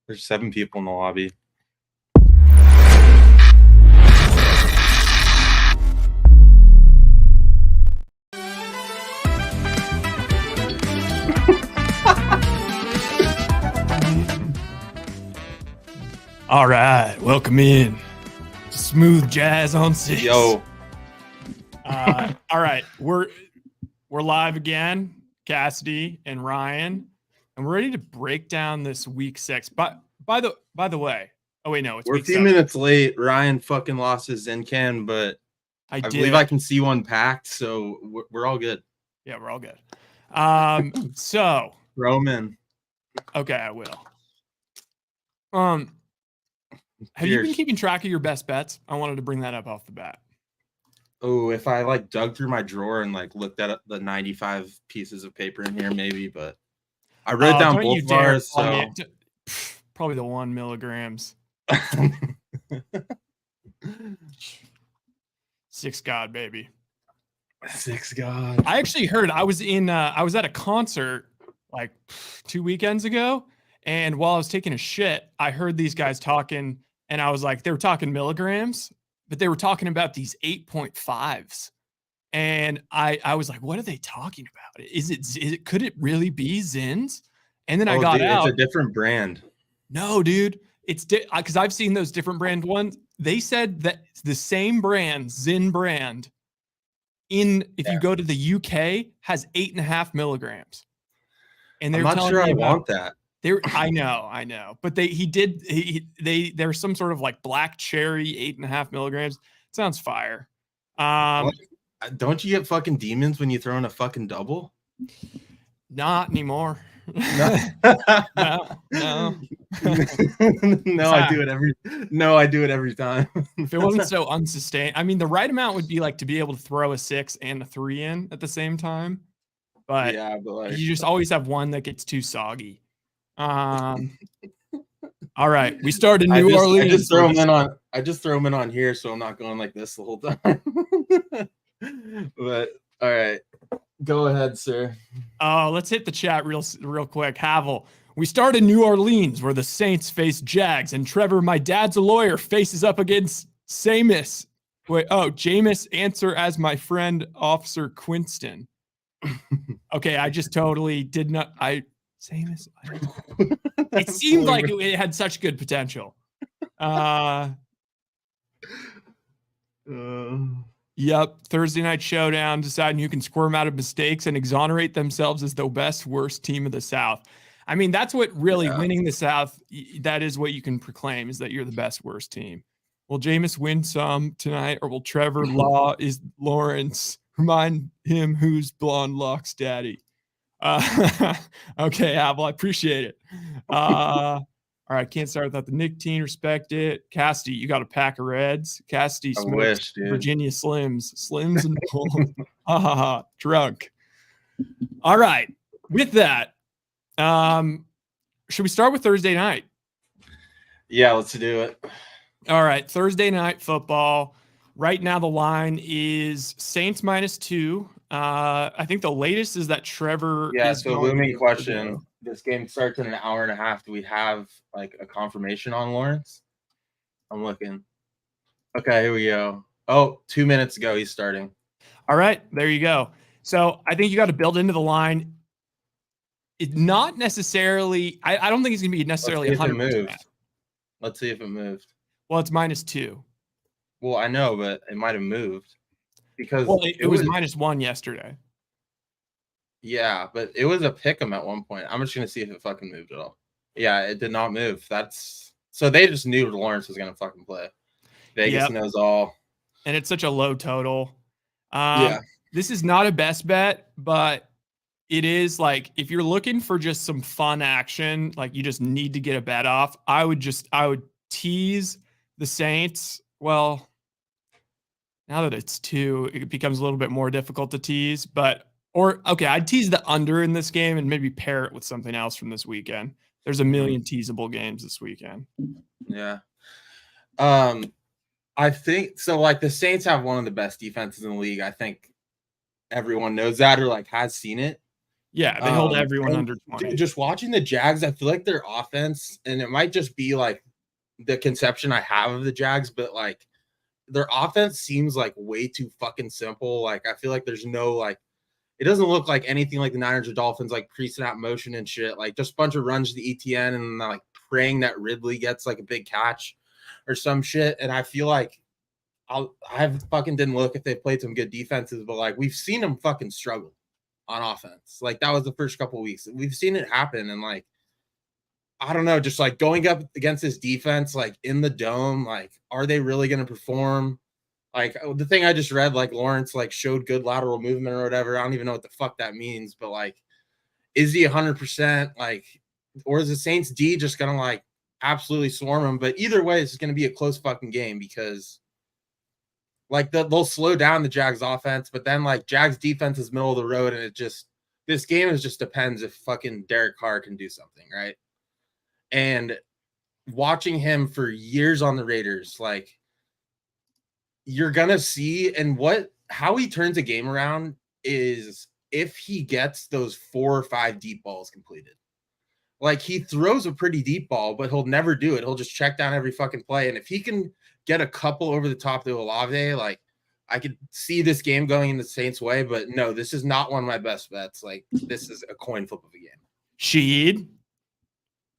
There's 7 people in the lobby. All right, welcome in to Smooth Jazz on 6. Yo. All right, we're live again, Cassidy and Ryan, and we're ready to break down this week 6. But by the way, oh wait, no, it's We're a week few 7. minutes late. Ryan fucking lost his Zen-Can, but I believe I can see one packed, so we're all good. Yeah, we're all good. So Roman. Okay, I will. Have you been keeping track of your best bets? I wanted to bring that up off the bat. Oh, if I like dug through my drawer and like looked at the 95 pieces of paper in here, maybe, but I wrote down both of ours. So probably the 1 milligrams. 6 God, baby. 6 God. I actually heard I was at a concert like 2 weekends ago, and while I was taking a shit, I heard these guys talking, and I was like, they were talking milligrams, but they were talking about these 8.5s. And I was like, what are they talking about? Could it really be Zins? And then I got out. It's a different brand. No, dude. It's because I've seen those different brand ones. They said that the same brand, Zin brand, if you go to the UK, has 8.5 milligrams. And they're not sure I want that. I know. But there's some sort of like black cherry 8.5 milligrams. Sounds fire. Don't you get fucking demons when you throw in a fucking double? Not anymore. No. No. I do it every time. If it wasn't so unsustained, I mean, the right amount would be like to be able to throw a 6 and a 3 in at the same time. But yeah, but like, you just always have one that gets too soggy. All right, we started New Orleans. I just throw them in on here, so I'm not going like this the whole time. But all right, go ahead, sir. Let's hit the chat real quick. Havel, we start in New Orleans where the Saints face Jags, and Trevor, my dad's a lawyer, faces up against Jameis. Jameis, answer as my friend, Officer Quinston. Okay, I just totally did not. Jameis. It seemed like it had such good potential. Yep. Thursday night showdown, deciding who can squirm out of mistakes and exonerate themselves as the best, worst team of the South. I mean, that's what really winning the South, that is what you can proclaim, is that you're the best, worst team. Will Jameis win some tonight, or will Trevor Law is Lawrence remind him who's blonde locks daddy? Okay, Apple, I appreciate it. All right, can't start without the Nick team. Respect it. Cassidy, you got a pack of Reds. Cassidy smokes Virginia Slims and gold. Drunk. All right, with that, should we start with Thursday night? Yeah, let's do it. All right, Thursday night football. Right now, the line is Saints -2. I think the latest is that Trevor. Yeah. So looming question. This game starts in an hour and a half. Do we have like a confirmation on Lawrence? I'm looking. Okay, here we go. Oh, 2 minutes ago, he's starting. All right, there you go. So I think you got to build into the line. It's not necessarily. I don't think it's going to be necessarily 100%. Let's see if it moved. Well, it's -2. Well, I know, but it might have moved because it was -1 yesterday. Yeah, but it was a pick 'em at one point. I'm just gonna see if it fucking moved at all. Yeah, it did not move. So they just knew Lawrence was gonna fucking play. Vegas knows all. And it's such a low total. Yeah. This is not a best bet, but it is like if you're looking for just some fun action, like you just need to get a bet off, I would tease the Saints. Well, now that it's 2, it becomes a little bit more difficult to tease, I'd tease the under in this game and maybe pair it with something else from this weekend. There's a million teasable games this weekend. Yeah. I think so. Like the Saints have one of the best defenses in the league. I think everyone knows that or like has seen it. Yeah, they hold everyone under 20. Dude, just watching the Jags, I feel like their offense, and it might just be like the conception I have of the Jags, but like their offense seems like way too fucking simple. Like I feel like there's no like it doesn't look like anything like the Niners or Dolphins, like pre-snap motion and shit. Like just a bunch of runs to the ETN and like praying that Ridley gets like a big catch or some shit. And I feel like I fucking didn't look if they played some good defenses, but like we've seen them fucking struggle on offense. Like that was the first couple of weeks. We've seen it happen, and like I don't know, just like going up against this defense, like in the dome, like are they really going to perform? Like the thing I just read, like Lawrence like showed good lateral movement or whatever. I don't even know what the fuck that means, but like, is he 100%? Like, or is the Saints D just gonna like absolutely swarm him? But either way, it's going to be a close fucking game because like they'll slow down the Jags offense, but then like Jags defense is middle of the road, and it just this game is just depends if fucking Derek Carr can do something, right? And watching him for years on the Raiders, like you're gonna see, and how he turns a game around is if he gets those 4 or 5 deep balls completed. Like he throws a pretty deep ball, but he'll never do it. He'll just check down every fucking play. And if he can get a couple over the top to Olave, like I could see this game going in the Saints' way. But no, this is not one of my best bets. Like this is a coin flip of a game.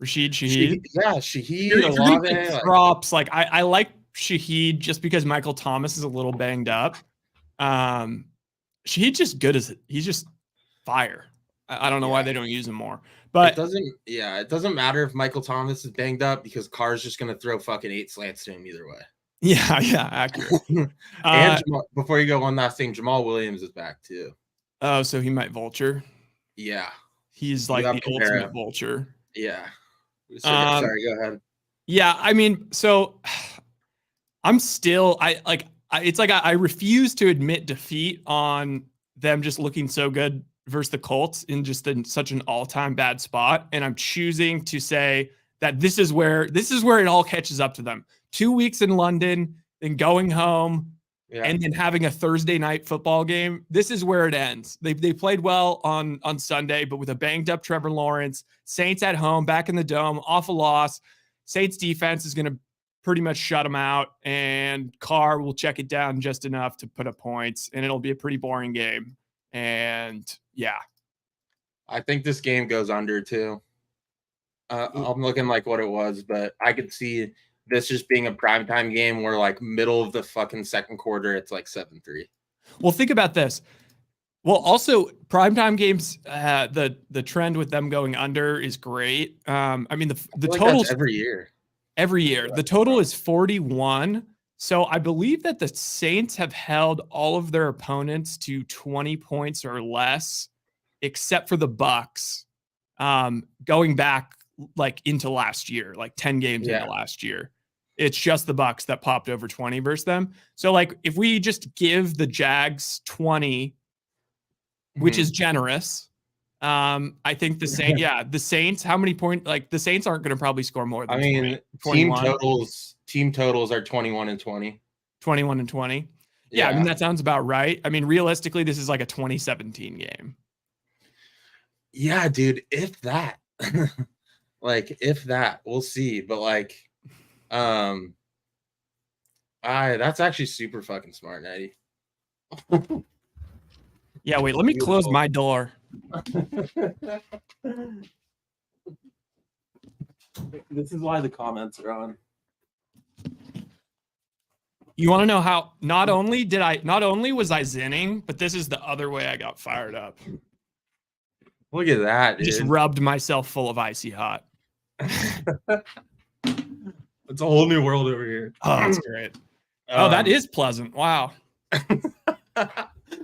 Rashid Shaheed. Shaheed, Olave. Props. Like I like Shaheed just because Michael Thomas is a little banged up. Shaheed's just good as he's just fire. I don't know why they don't use him more. But it doesn't matter if Michael Thomas is banged up because Carr's just gonna throw fucking 8 slants to him either way. Yeah, accurate. And before you go, one last thing, Jamal Williams is back too. Oh, so he might vulture. Yeah, he's like the ultimate vulture. Yeah. Sorry, go ahead. Yeah, I mean, so I'm still it's like I refuse to admit defeat on them just looking so good versus the Colts in just such an all-time bad spot, and I'm choosing to say that this is where it all catches up to them. 2 weeks in London, then going home, and then having a Thursday night football game. This is where it ends. They played well on Sunday, but with a banged up Trevor Lawrence, Saints at home, back in the dome, off a loss. Saints defense is going to pretty much shut them out, and Carr will check it down just enough to put up points, and it'll be a pretty boring game. And yeah, I think this game goes under too. I'm looking like what it was, but I could see this just being a primetime game where like middle of the fucking second quarter, it's like 7-3. Well, think about this. Well, also primetime games, the trend with them going under is great. I mean, the total every year. The total is 41. So I believe that the Saints have held all of their opponents to 20 points or less, except for the Bucks, going back like into last year, like 10 games into last year. It's just the Bucks that popped over 20 versus them. So like if we just give the Jags 20, which is generous, I think the Saints, how many points? Like the Saints aren't going to probably score more than 20, team totals are 21 and 20. 21 and 20. Yeah, I mean, that sounds about right. I mean, realistically, this is like a 2017 game. Yeah, dude, if that. Like, if that, we'll see. But like, that's actually super fucking smart, Eddie. Yeah, wait, let me close my door. This is why the comments are on. You want to know how not only was I zinning, but this is the other way I got fired up. Look at that, dude. Just rubbed myself full of icy hot. It's a whole new world over here. Oh, that's great. That is pleasant. Wow.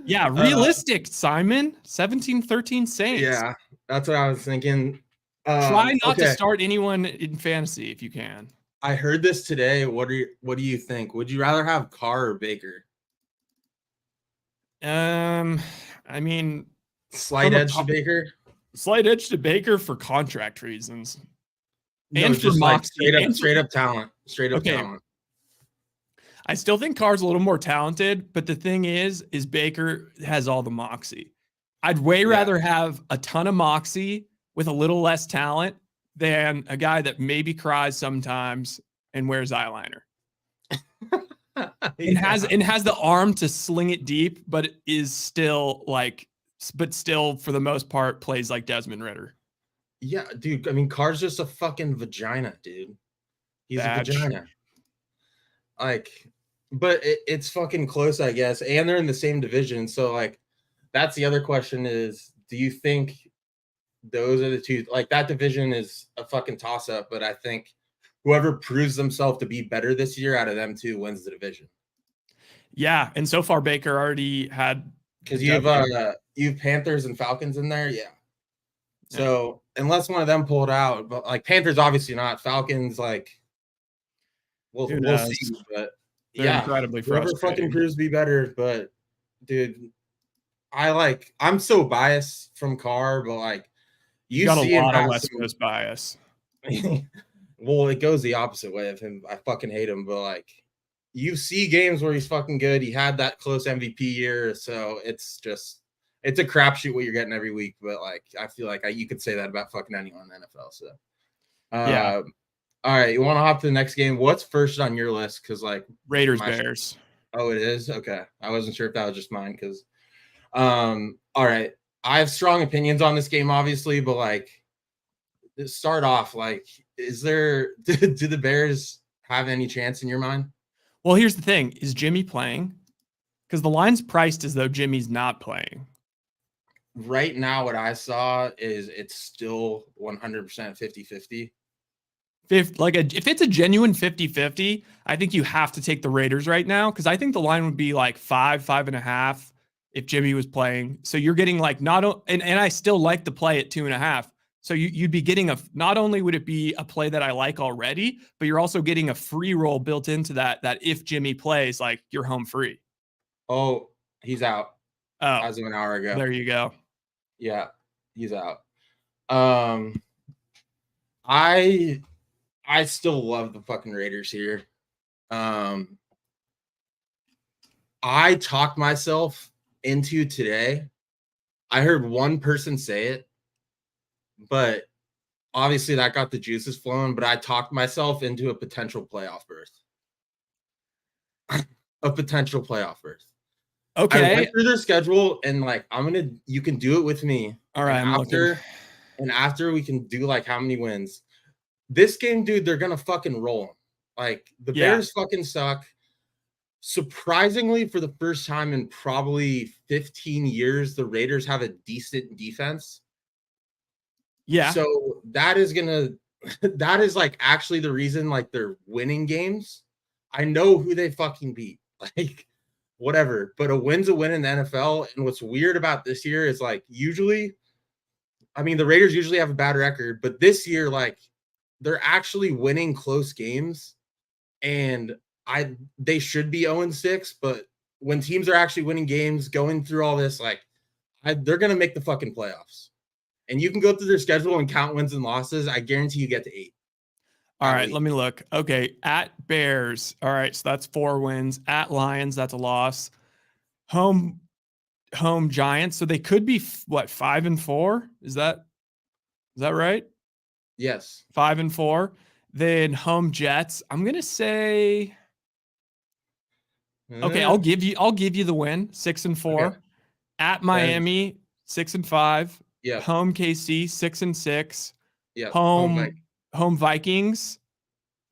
Yeah, realistic, Simon. 17-13 Saints. Yeah, that's what I was thinking. Try not to start anyone in fantasy if you can. I heard this today. What do you think? Would you rather have Carr or Baker? I mean, slight edge to Baker. Slight edge to Baker for contract reasons. No, and just like straight up talent. Straight up talent. I still think Carr's a little more talented, but the thing is Baker has all the moxie. I'd way rather have a ton of moxie with a little less talent than a guy that maybe cries sometimes and wears eyeliner. And has the arm to sling it deep, but is still for the most part plays like Desmond Ritter. Yeah, dude. I mean, Carr's just a fucking vagina, dude. He's a vagina. Like, but it's fucking close, I guess. And they're in the same division. So, like, that's the other question is, do you think those are the two? Like, that division is a fucking toss up, but I think whoever proves themselves to be better this year out of them two wins the division. Yeah. And so far, Baker already had. Because you have Panthers and Falcons in there. Yeah. So unless one of them pulled out, but like Panthers, obviously not. Falcons, like we'll see. But they're incredibly frustrating. Whoever fucking proves to be better. But dude, I'm so biased from Carr, but like you got a lot of West Coast bias. Well, it goes the opposite way of him. I fucking hate him, but like you see games where he's fucking good. He had that close MVP year, so it's a crapshoot what you're getting every week. But like I feel like you could say that about fucking anyone in the NFL. So yeah. All right, you want to hop to the next game? What's first on your list? Because like Raiders Bears. Oh, it is? Okay. I wasn't sure if that was just mine because all right. I have strong opinions on this game, obviously, but like start off, like, do the Bears have any chance in your mind? Well, here's the thing. Is Jimmy playing? Because the line's priced as though Jimmy's not playing. Right now, what I saw is it's still 100% 50-50. If it's a genuine 50-50, I think you have to take the Raiders right now because I think the line would be like 5.5 if Jimmy was playing. So you're getting like and I still like the play at 2.5. So you'd be getting not only would it be a play that I like already, but you're also getting a free roll built into that if Jimmy plays, like you're home free. Oh, he's out. Oh, as of an hour ago. There you go. Yeah, he's out. I still love the fucking Raiders here. I talked myself into today. I heard one person say it, but obviously that got the juices flowing. But I talked myself into a potential playoff berth. Okay. I went through their schedule and like you can do it with me. All right. After we can do like how many wins. This game, dude, they're gonna fucking roll them. Like the Bears fucking suck. Surprisingly, for the first time in probably 15 years, the Raiders have a decent defense. Yeah. So that is like actually the reason like they're winning games. I know who they fucking beat. Like whatever, but a win's a win in the NFL. And what's weird about this year is like the Raiders usually have a bad record, but this year, like they're actually winning close games, and they should be 0-6. But when teams are actually winning games, going through all this, like they're gonna make the fucking playoffs. And you can go through their schedule and count wins and losses. I guarantee you get to 8. All right, let me look. Okay, at Bears. All right, so that's 4 wins. At Lions, that's a loss. Home Giants. So they could be 5-4? Is that right? Yes. 5-4. Then home Jets. I'm gonna say. Okay, I'll give you the win. 6-4. Okay. At Miami, 6-5. Yeah. Home KC, 6-6. Yeah. Home Vikings.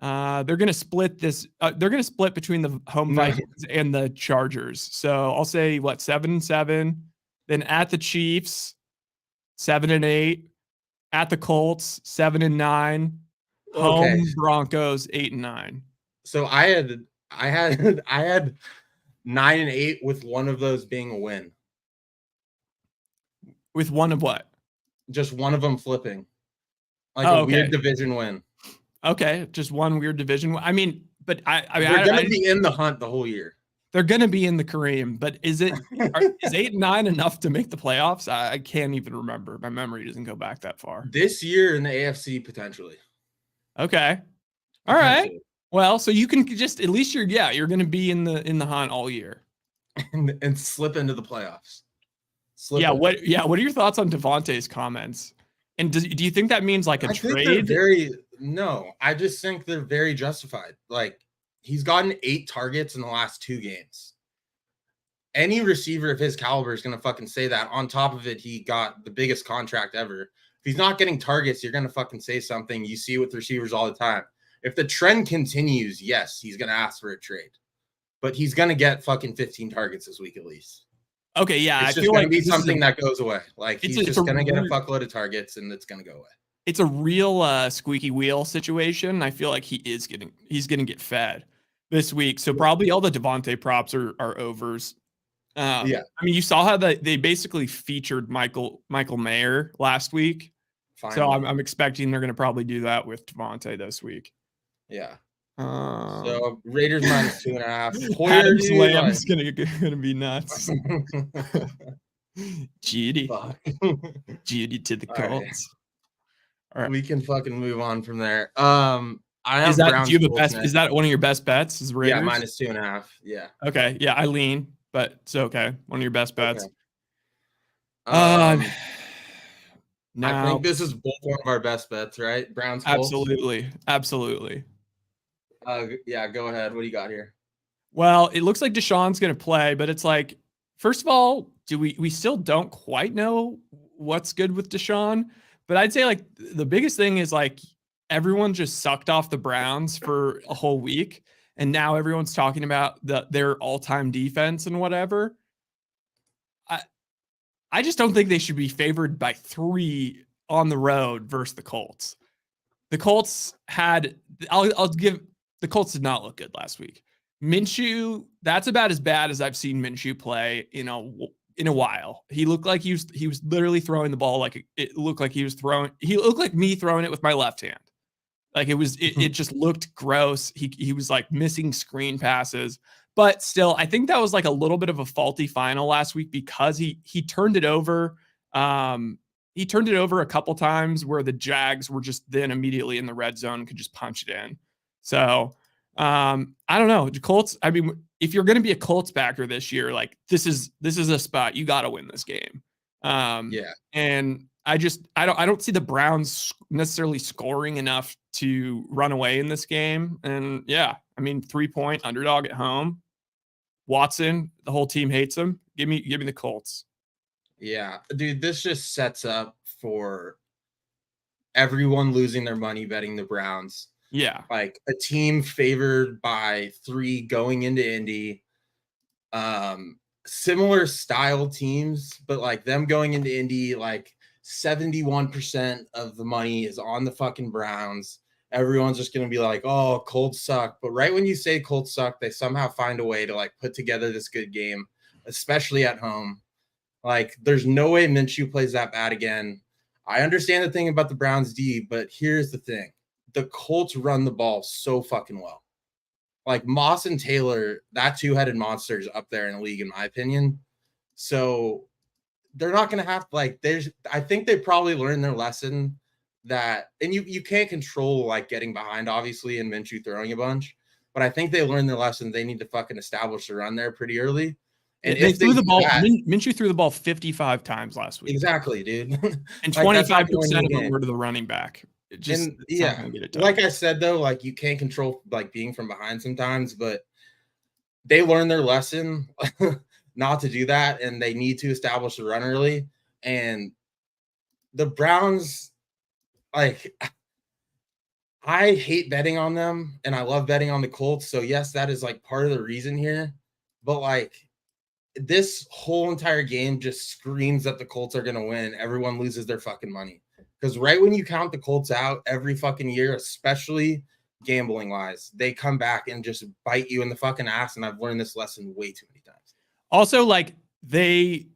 They're gonna split this. They're gonna split between the home Vikings and the Chargers. So I'll say 7-7. Then at the Chiefs, 7-8. At the Colts, 7-9. Home Broncos, 8-9. So I had 9-8 with one of those being a win. With one of what? Just one of them flipping. Like a weird division win. Okay, just one weird division. I mean, but they're going to be in the hunt the whole year. They're going to be in the Kareem, but is 8-9 enough to make the playoffs? I can't even remember. My memory doesn't go back that far. This year in the AFC, potentially. Okay. All right. Well, so you can just at least you're going to be in the hunt all year and slip into the playoffs. Yeah. What are your thoughts on Devontae's comments? And do you think that means like a trade? No, I just think they're very justified. Like, he's gotten 8 targets in the last 2 games. Any receiver of his caliber is going to fucking say that. On top of it, he got the biggest contract ever. If he's not getting targets, you're going to fucking say something. You see with receivers all the time. If the trend continues, yes, he's going to ask for a trade. But he's going to get fucking 15 targets this week at least. Okay, yeah. It's just going to be something that goes away. Like, he's just going to get a fuckload of targets, and it's going to go away. It's a real squeaky wheel situation. I feel like he's going to get fed this week. So probably all the Devontae props are overs. I mean, you saw how they basically featured Michael Mayer last week. Finally. So I'm expecting they're going to probably do that with Devontae this week. Yeah. So Raiders minus 2.5. Adam's Lamb's gonna be nuts. Judy to the Colts. All right. We can fucking move on from there. Is that one of your best bets? Is Raiders? Yeah, minus 2.5. Yeah. Okay. Yeah, I lean, but it's okay. One of your best bets. Okay. Now, I think this is both one of our best bets, right? Browns. Absolutely. Yeah, go ahead. What do you got here? Well, it looks like Deshaun's going to play, but it's like, first of all, we still don't quite know what's good with Deshaun, but I'd say like the biggest thing is like everyone just sucked off the Browns for a whole week, and now everyone's talking about their all-time defense and whatever. I just don't think they should be favored by 3 on the road versus the Colts. The Colts the Colts did not look good last week. Minshew, that's about as bad as I've seen Minshew play in a while. He looked like he was literally throwing the ball like it looked like he looked like me throwing it with my left hand. Like it just looked gross. He was like missing screen passes. But still, I think that was like a little bit of a faulty final last week because he turned it over. He turned it over a couple times where the Jags were just then immediately in the red zone and could just punch it in. So I don't know. The Colts, I mean, if you're going to be a Colts backer this year, like this is a spot you got to win this game. And I don't see the Browns necessarily scoring enough to run away in this game. And yeah, I mean, 3-point underdog at home. Watson, the whole team hates him. Give me the Colts. Yeah, dude, this just sets up for everyone losing their money betting the Browns. Yeah. Like a team favored by 3 going into Indy. Similar style teams, but like them going into Indy, like 71% of the money is on the fucking Browns. Everyone's just going to be like, oh, Colts suck. But right when you say Colts suck, they somehow find a way to like put together this good game, especially at home. Like there's no way Minshew plays that bad again. I understand the thing about the Browns D, but here's the thing. The Colts run the ball so fucking well. Like Moss and Taylor, that 2-headed monster is up there in the league, in my opinion. So they're not going to have like, I think they probably learned their lesson that, and you can't control like getting behind, obviously, and Minshew throwing a bunch, but I think they learned their lesson. They need to fucking establish the run there pretty early. And they threw the ball. Minshew threw the ball 55 times last week. Exactly, dude. And 25% of them were to the running back. Like I said though, like you can't control like being from behind sometimes, but they learned their lesson not to do that, and they need to establish the run early. And the Browns, like, I hate betting on them, and I love betting on the Colts. So yes, that is like part of the reason here. But like this whole entire game just screams that the Colts are going to win. Everyone loses their fucking money. Because right when you count the Colts out every fucking year, especially gambling wise, they come back and just bite you in the fucking ass. And I've learned this lesson way too many times. Also, like they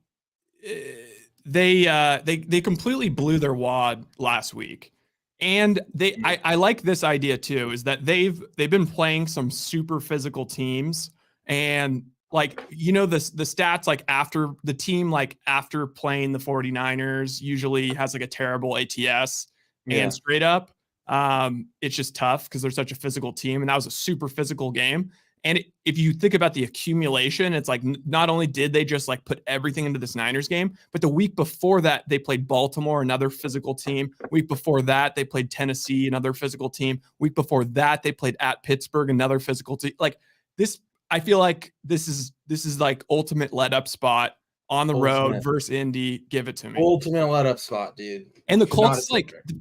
completely blew their wad last week. And I like this idea too, is that they've been playing some super physical teams, and like, you know, the stats, like after the team, like after playing the 49ers usually has like a terrible ATS and straight up. It's just tough because they're such a physical team. And that was a super physical game. And if you think about the accumulation, it's like not only did they just like put everything into this Niners game, but the week before that, they played Baltimore, another physical team. Week before that, they played Tennessee, another physical team. Week before that, they played at Pittsburgh, another physical team. Like this, I feel like this is like ultimate let up spot on the road versus Indy. Give it to me. Ultimate let up spot, dude. And the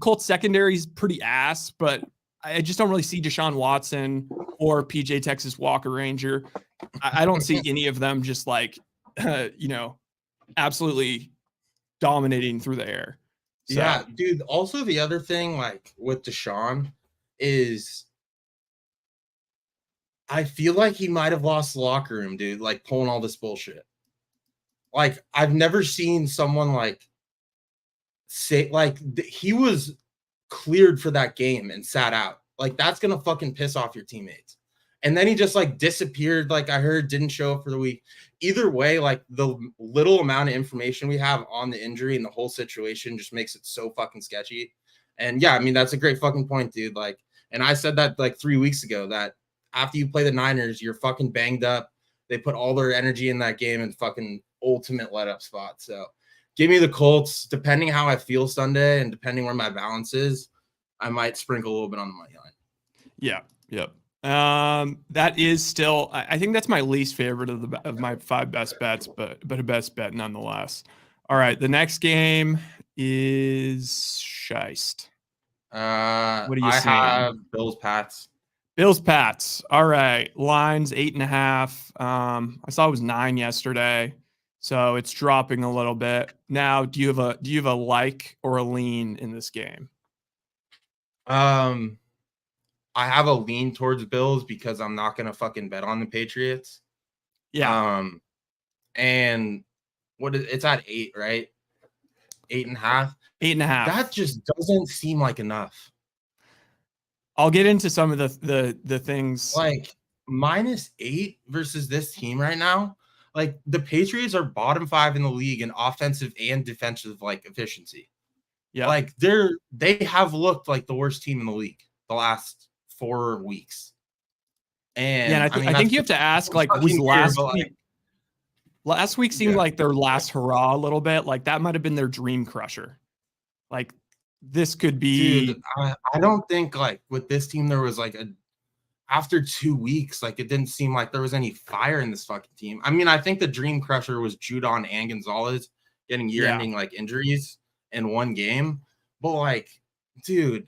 Colts secondary is pretty ass, but I just don't really see Deshaun Watson or PJ Texas Walker Ranger. I don't see any of them just like, absolutely dominating through the air. So. Yeah, dude. Also, the other thing, like with Deshaun, is I feel like he might have lost the locker room, dude. Like pulling all this bullshit. Like I've never seen someone like say like he was cleared for that game and sat out. Like that's gonna fucking piss off your teammates. And then he just like disappeared. Like I heard, didn't show up for the week. Either way, like the little amount of information we have on the injury and the whole situation just makes it so fucking sketchy. And yeah, I mean that's a great fucking point, dude. Like, and I said that like 3 weeks ago that after you play the Niners, you're fucking banged up. They put all their energy in that game and fucking ultimate let up spot. So give me the Colts. Depending how I feel Sunday and depending where my balance is, I might sprinkle a little bit on the money line. Yeah. Yep. That is still, I think that's my least favorite of my 5 best bets, but a best bet nonetheless. All right. The next game is Scheist. What do you see? I have Bills Pats. Bills Pats. All right. Lines 8.5. I saw it was 9 yesterday. So it's dropping a little bit. Now, do you have a like or a lean in this game? I have a lean towards Bills because I'm not gonna fucking bet on the Patriots. Yeah. And it's at 8, right? 8.5. 8.5. That just doesn't seem like enough. I'll get into some of the things. Like -8 versus this team right now. Like the Patriots are bottom 5 in the league in offensive and defensive like efficiency. Yeah. Like they have looked like the worst team in the league the last 4 weeks. And yeah, and I think you have to ask, like, was last week seemed like their last hurrah a little bit. Like that might have been their dream crusher. Like this could be. Dude, I don't think like with this team there was like after 2 weeks, like it didn't seem like there was any fire in this fucking team. I mean, I think the dream crusher was Judon and Gonzalez getting year-ending like injuries in one game. But like, dude,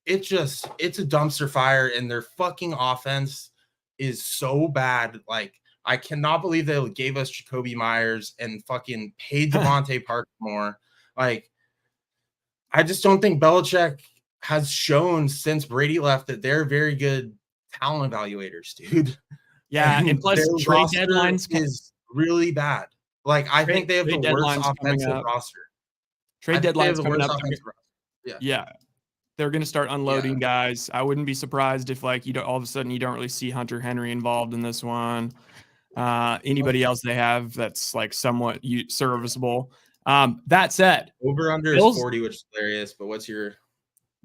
it's a dumpster fire, and their fucking offense is so bad. Like, I cannot believe they gave us Jacoby Myers and fucking paid Devontae Parker more. Like, I just don't think Belichick has shown since Brady left that they're very good talent evaluators, dude. Yeah, and plus trade deadlines is really bad. Like, I think they have the worst offensive roster. Trade deadlines coming up. Yeah. They're going to start unloading guys. I wouldn't be surprised if like all of a sudden you don't really see Hunter Henry involved in this one. Anybody else they have that's like somewhat serviceable. That said, over under is 40, which is hilarious. But what's your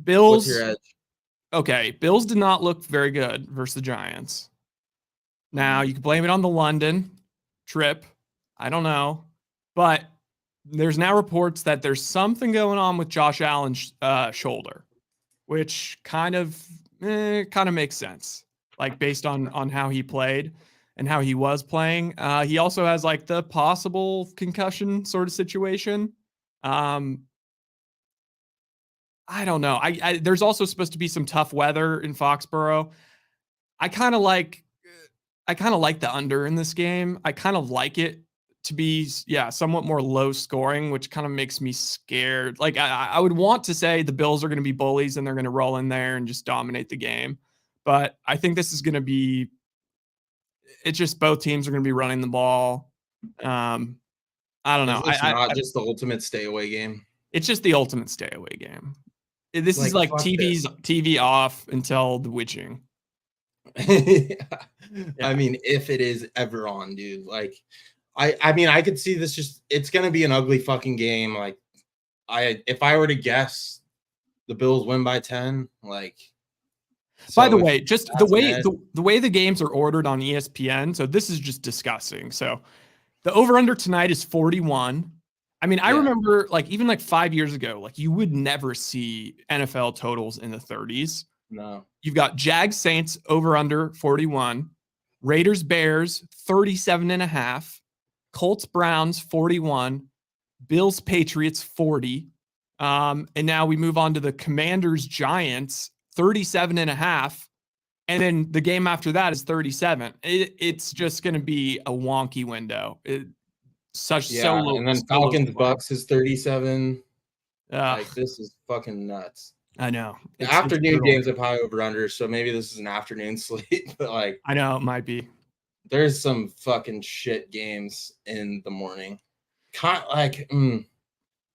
Bills? What's your edge? Okay, Bills did not look very good versus the Giants. Now you can blame it on the London trip. I don't know, but there's now reports that there's something going on with Josh Allen's shoulder, which kind of makes sense, like based on how he played and how he was playing. He also has like the possible concussion sort of situation. I don't know. There's also supposed to be some tough weather in Foxborough. I kind of like the under in this game. I kind of like it to be, somewhat more low scoring, which kind of makes me scared. Like I would want to say the Bills are going to be bullies and they're going to roll in there and just dominate the game. But I think this is going to be, it's just both teams are going to be running the ball. I don't know. It's not just the ultimate stay away game. It's just the ultimate stay away game. This is like TV off until the witching. I mean, if it is ever on, dude, like, I mean, I could see this it's going to be an ugly fucking game. Like, if I were to guess the Bills win by 10, like, By the So if way, just that's an edge, the way the games are ordered on ESPN, so this is just disgusting. So the over under tonight is 41. I mean, I yeah, remember like even like 5 years ago, like you would never see NFL totals in the 30s. no. You've got Jags Saints over under 41, Raiders Bears 37 and a half, Colts Browns 41, Bills Patriots 40. And now we move on to the Commanders Giants 37 and a half. And then the game after that is 37. It's just going to be a wonky window. So Yeah, low, and then so low Falcons scoring. Bucks is 37. Uh, Like this is fucking nuts. I know The it's afternoon brutal. games have high over under, so maybe this is an afternoon slate, but like I know it might be. there's some fucking shit games in the morning.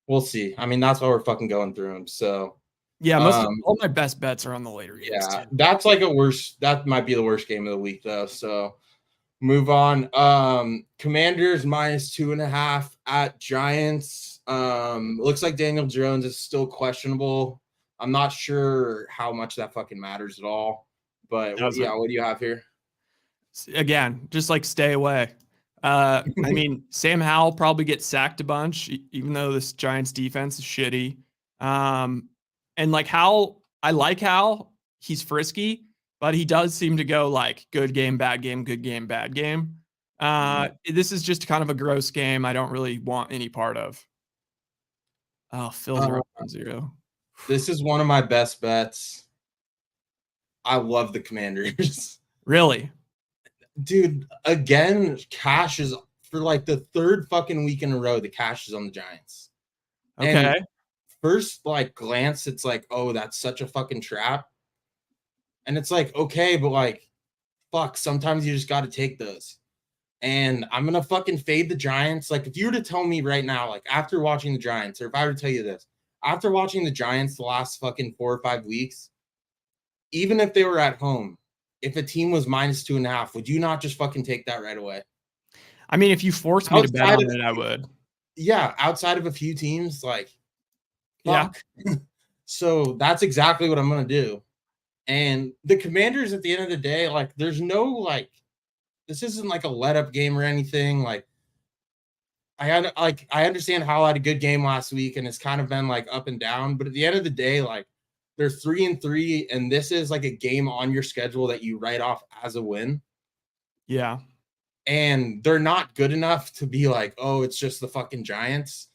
We'll see. I mean, that's why we're fucking going through them. So Yeah, all my best bets are on the later games yeah, too. that's like that might be the worst game of the week though. So move on. Commanders -2.5 at Giants. Looks like Daniel Jones is still questionable. I'm not sure how much that fucking matters at all. But what do you have here? Again, just like stay away. I mean, Sam Howell probably gets sacked a bunch, even though this Giants defense is shitty. And like Howell, I like Howell. He's frisky, but he does seem to go like good game, bad game, good game, bad game. This is just kind of a gross game. I don't really want any part of. Oh, Phil's are up 1-0. This is one of my best bets. I love the Commanders. Really? Dude, again, cash is for like the third fucking week in a row, the cash is on the Giants. Okay. And first like glance, it's like, oh, that's such a fucking trap. And it's like, okay, but like, fuck, sometimes you just got to take those. And I'm going to fucking fade the Giants. Like, if you were to tell me right now, like, after watching the Giants, or if I were to tell you this, after watching the Giants the last fucking 4 or 5 weeks, even if they were at home, if a team was -2.5, would you not just fucking take that right away? I mean, if you forced me to bet on it, I would. Yeah, outside of a few teams, like, fuck. Yeah. So that's exactly what I'm going to do. And the Commanders, at the end of the day, like, there's no, like, this isn't like a let up game or anything. Like, I understand how I had a good game last week and it's kind of been like up and down, but at the end of the day, like, they're 3-3, and this is like a game on your schedule that you write off as a win. Yeah. And they're not good enough to be like, oh, it's just the fucking Giants.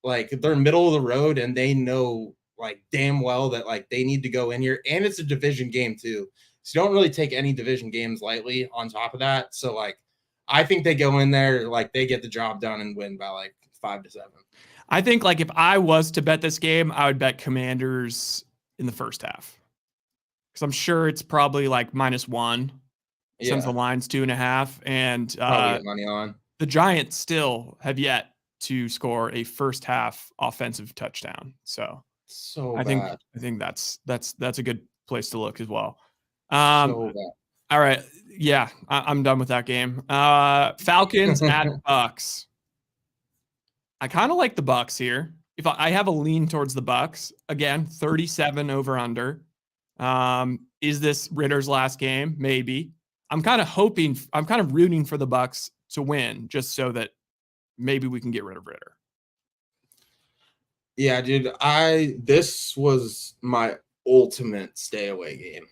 Like, they're middle of the road and they know like damn well that like they need to go in here, and it's a division game too. So you don't really take any division games lightly on top of that. So like, I think they go in there, like they get the job done and win by like 5-7. I think like if I was to bet this game, I would bet Commanders in the first half. Because I'm sure it's probably like -1 since the line's 2.5. And Probably get money on. The Giants still have yet to score a first half offensive touchdown. So I bad. think that's a good place to look as well. So bad. All right. Yeah, I'm done with that game. Falcons at Bucks. I kind of like the Bucks here. If I have a lean towards the Bucks, again, 37 over under. Is this Ritter's last game? Maybe. I'm kind of rooting for the Bucks to win just so that maybe we can get rid of Ritter. Yeah, dude, this was my ultimate stay away game.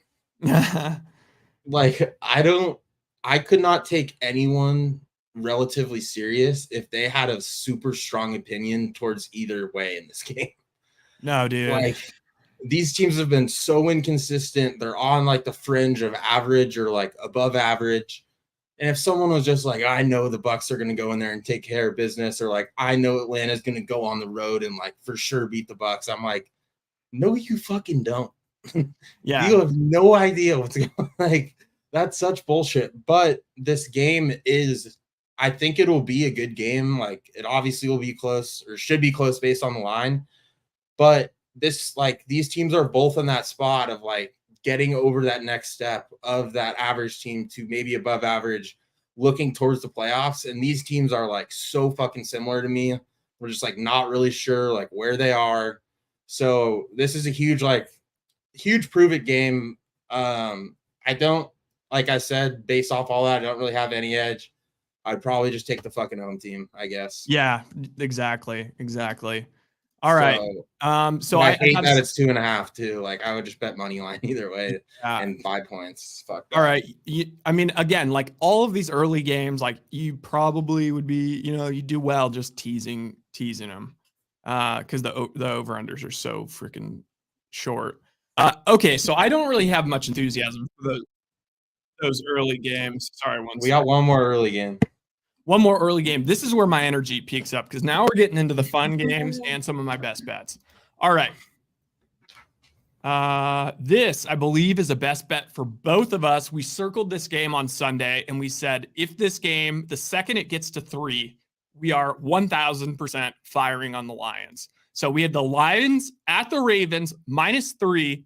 Like, I could not take anyone relatively serious if they had a super strong opinion towards either way in this game. No, dude. Like, these teams have been so inconsistent. They're on like the fringe of average or like above average. And if someone was just like, I know the Bucks are going to go in there and take care of business, or like, I know Atlanta's going to go on the road and like for sure beat the Bucks, I'm like, no, you fucking don't. Yeah. You have no idea what's going on. Like, that's such bullshit. But this game is, I think it'll be a good game. Like, it obviously will be close, or should be close based on the line. But these teams are both in that spot of like getting over that next step of that average team to maybe above average, looking towards the playoffs. And these teams are like so fucking similar to me. We're just like not really sure like where they are. So this is a huge prove it game. I don't, like I said, based off all that, I don't really have any edge. I'd probably just take the fucking home team, I guess. Yeah, exactly. All right. So I I hate have that it's 2.5 too. Like I would just bet money line either way and 5 points. Fuck that. All right. I mean, again, like all of these early games, like you probably would be, you do well just teasing them, because the over unders are so freaking short. Okay, so I don't really have much enthusiasm for those early games. Sorry, we got one more early game. One more early game. This is where my energy peaks up because now we're getting into the fun games and some of my best bets. All right. This, I believe, is a best bet for both of us. We circled this game on Sunday and we said, if this game, the second it gets to 3, we are 1000% firing on the Lions. So we had the Lions at the Ravens -3.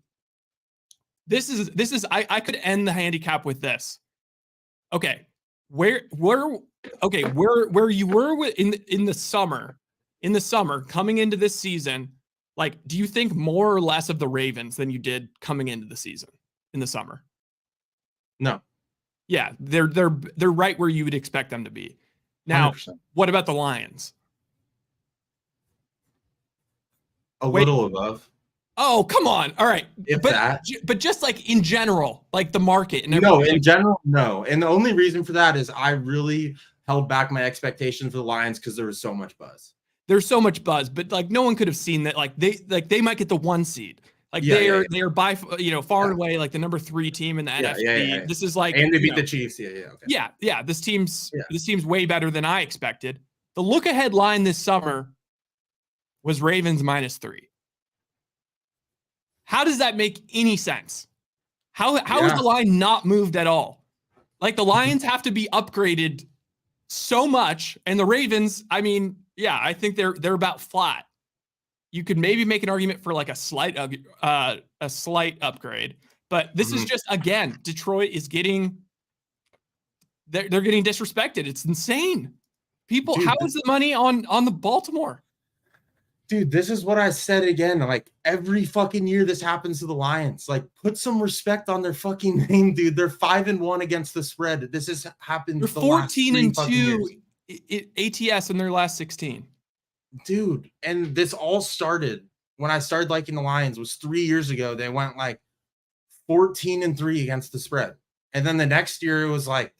This is I could end the handicap with this. Okay. Where you were in the summer coming into this season, like, do you think more or less of the Ravens than you did coming into the season in the summer? No. Yeah, they're right where you would expect them to be. Now, 100%. What about the Lions? A little above. Oh, come on. All right. But just like in general, like the market and everything. No, in general, no. And the only reason for that is I really held back my expectations for the Lions because there was so much buzz. There's so much buzz, but like no one could have seen that. Like they might get the 1 seed. Like they are by far and away like the number 3 team in the NFC. Yeah. This is like, and they beat the Chiefs. Okay. Yeah. This team's way better than I expected. The look ahead line this summer was Ravens -3. How does that make any sense? How is the line not moved at all? Like the Lions have to be upgraded so much, and the Ravens, I mean, yeah, I think they're about flat. You could maybe make an argument for like a slight upgrade, but this is just, again, Detroit is getting they're getting disrespected. It's insane. People, how is the money on the Baltimore? Dude, this is what I said again. Like every fucking year this happens to the Lions. Like put some respect on their fucking name, dude. They're 5-1 against the spread. This has happened. They're 14-2 ATS in their last 16. Dude, and this all started when I started liking the Lions was 3 years ago. They went like 14-3 against the spread. And then the next year it was like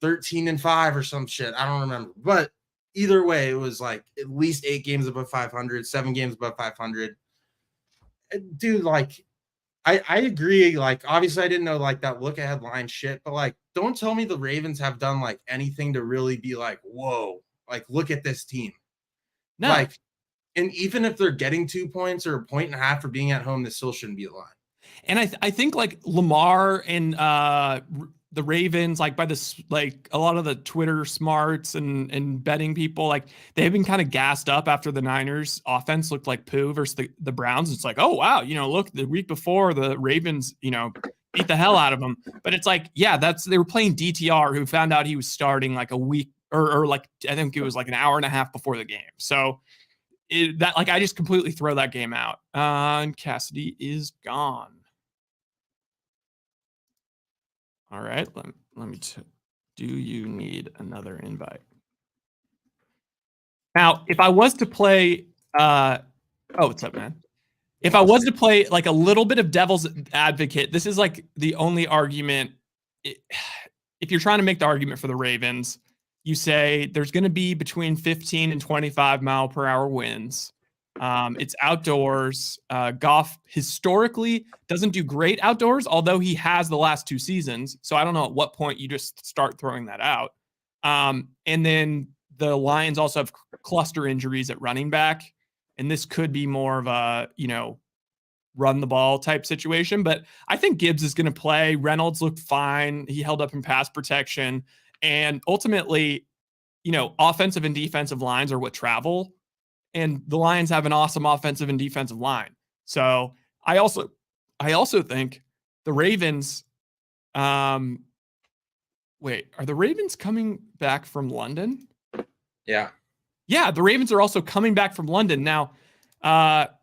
13-5 or some shit. I don't remember. But either way, it was like at least 8 games above 500, 7 games above 500. Dude, like, I agree. Like, obviously, I didn't know like that look ahead line shit, but like, don't tell me the Ravens have done like anything to really be like, whoa, like, look at this team. No. Like, and even if they're getting 2 points or 1.5 for being at home, this still shouldn't be a line. And I think like Lamar and the Ravens, like by this, like a lot of the Twitter smarts and betting people, like they've been kind of gassed up after the Niners offense looked like poo versus the Browns. It's like, oh wow, look, the week before the Ravens, beat the hell out of them. But it's like, yeah, they were playing DTR, who found out he was starting like a week or like I think it was like an hour and a half before the game. So I just completely throw that game out. And Cassidy is gone. All right, let me do you need another invite? Now, if I was to play what's up, man? If I was to play like a little bit of devil's advocate, this is like the only argument. If you're trying to make the argument for the Ravens, you say there's going to be between 15 and 25 mile per hour winds. It's outdoors. Goff historically doesn't do great outdoors, although he has the last 2 seasons. So I don't know at what point you just start throwing that out. And then the Lions also have cluster injuries at running back. And this could be more of a, run the ball type situation. But I think Gibbs is going to play. Reynolds looked fine. He held up in pass protection. And ultimately, offensive and defensive lines are what travel. And the Lions have an awesome offensive and defensive line. So I also think the Ravens, are the Ravens coming back from London? Yeah. Yeah, the Ravens are also coming back from London. Now,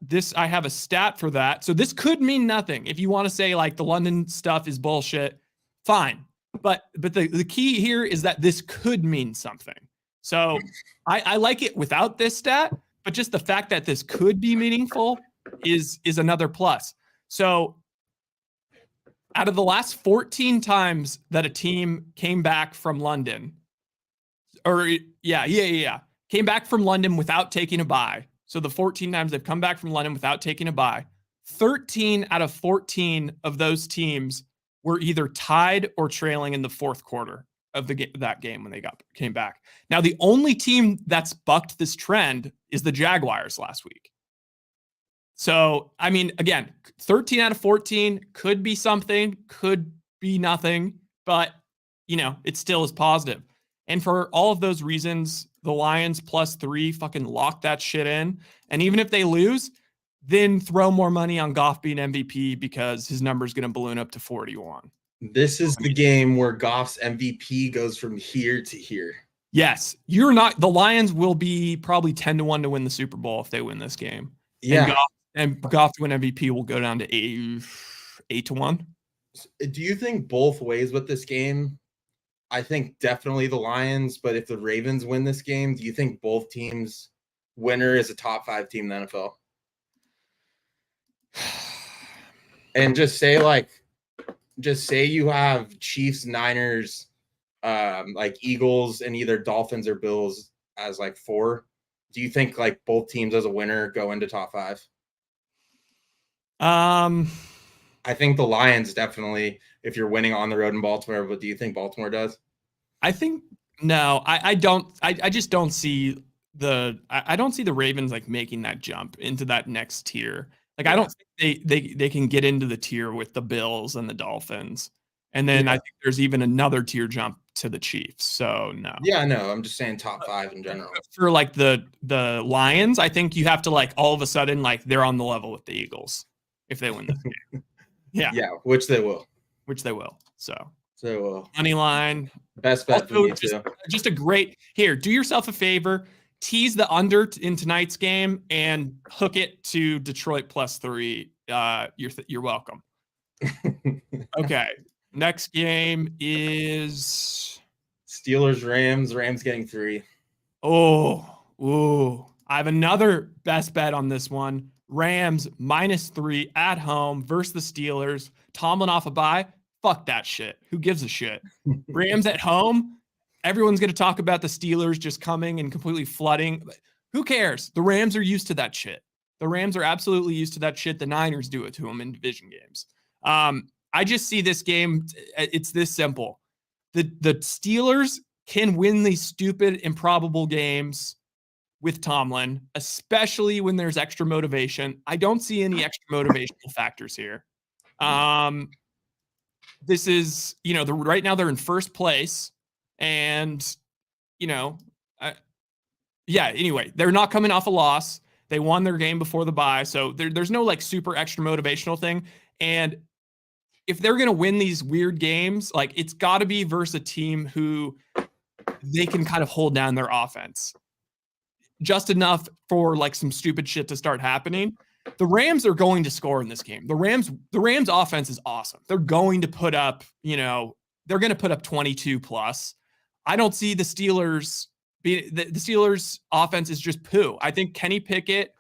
This I have a stat for that. So this could mean nothing. If you want to say like the London stuff is bullshit, fine. But the key here is that this could mean something. So I like it without this stat, but just the fact that this could be meaningful is another plus. So out of the last 14 times that a team came back from London, came back from London without taking a bye. So the 14 times they've come back from London without taking a bye, 13 out of 14 of those teams were either tied or trailing in the fourth quarter of that game when they came back. Now, the only team that's bucked this trend is the Jaguars last week. So, I mean, again, 13 out of 14 could be something, could be nothing, but, it still is positive. And for all of those reasons, the Lions +3 fucking lock that shit in. And even if they lose, then throw more money on Goff being MVP because his number is going to balloon up to 41. This is the game where Goff's MVP goes from here to here. Yes. The Lions will be probably 10-1 to win the Super Bowl if they win this game. Yeah. And Goff to win MVP will go down to 8-1. Do you think both ways with this game? I think definitely the Lions, but if the Ravens win this game, do you think both teams winner is a top 5 team in the NFL? And just say you have Chiefs, Niners, like Eagles, and either Dolphins or Bills as like 4. Do you think like both teams as a winner go into top 5? I think the Lions definitely, if you're winning on the road in Baltimore, but do you think Baltimore does? I think no, I don't. I just don't see I don't see the Ravens like making that jump into that next tier. Like I don't think they can get into the tier with the Bills and the Dolphins. And then I think there's even another tier jump to the Chiefs. So no. Yeah, no, I'm just saying top 5 in general. For like the Lions, I think you have to like all of a sudden like they're on the level with the Eagles if they win this game. Yeah. Yeah, which they will. So money line. Best bet for me too. Just a great here. Do yourself a favor. Tease the under in tonight's game and hook it to Detroit +3. You're welcome. Okay. Next game is Steelers Rams. Rams getting 3. I have another best bet on this one. Rams -3 at home versus the Steelers. Tomlin off a bye. Fuck that shit. Who gives a shit? Rams at home. Everyone's going to talk about the Steelers just coming and completely flooding. Who cares? The Rams are used to that shit. The Rams are absolutely used to that shit. The Niners do it to them in division games. I just see this game. It's this simple. The Steelers can win these stupid, improbable games with Tomlin, especially when there's extra motivation. I don't see any extra motivational factors here. This is, right now they're in first place. And, anyway, they're not coming off a loss. They won their game before the bye. So there's no like super extra motivational thing. And if they're going to win these weird games, like it's got to be versus a team who they can kind of hold down their offense just enough for like some stupid shit to start happening. The Rams are going to score in this game. The Rams offense is awesome. They're going to put up, they're going to put up 22 plus. I don't see the Steelers the Steelers offense is just poo. I think Kenny Pickett,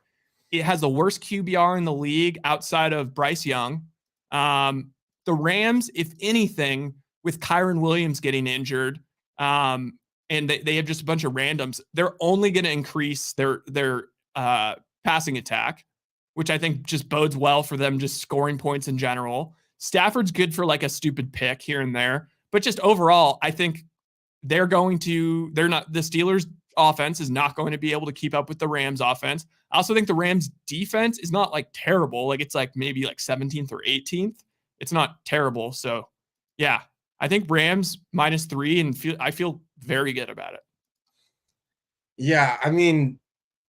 it has the worst QBR in the league outside of Bryce Young. The Rams, if anything, with Kyron Williams getting injured, and they have just a bunch of randoms, they're only going to increase their passing attack, which I think just bodes well for them just scoring points in general. Stafford's good for like a stupid pick here and there, but just overall, I think the Steelers offense is not going to be able to keep up with the Rams offense. I also think the Rams defense is not like terrible. Like it's like maybe like 17th or 18th. It's not terrible. So yeah, I think Rams -3 and I feel very good about it. Yeah. I mean,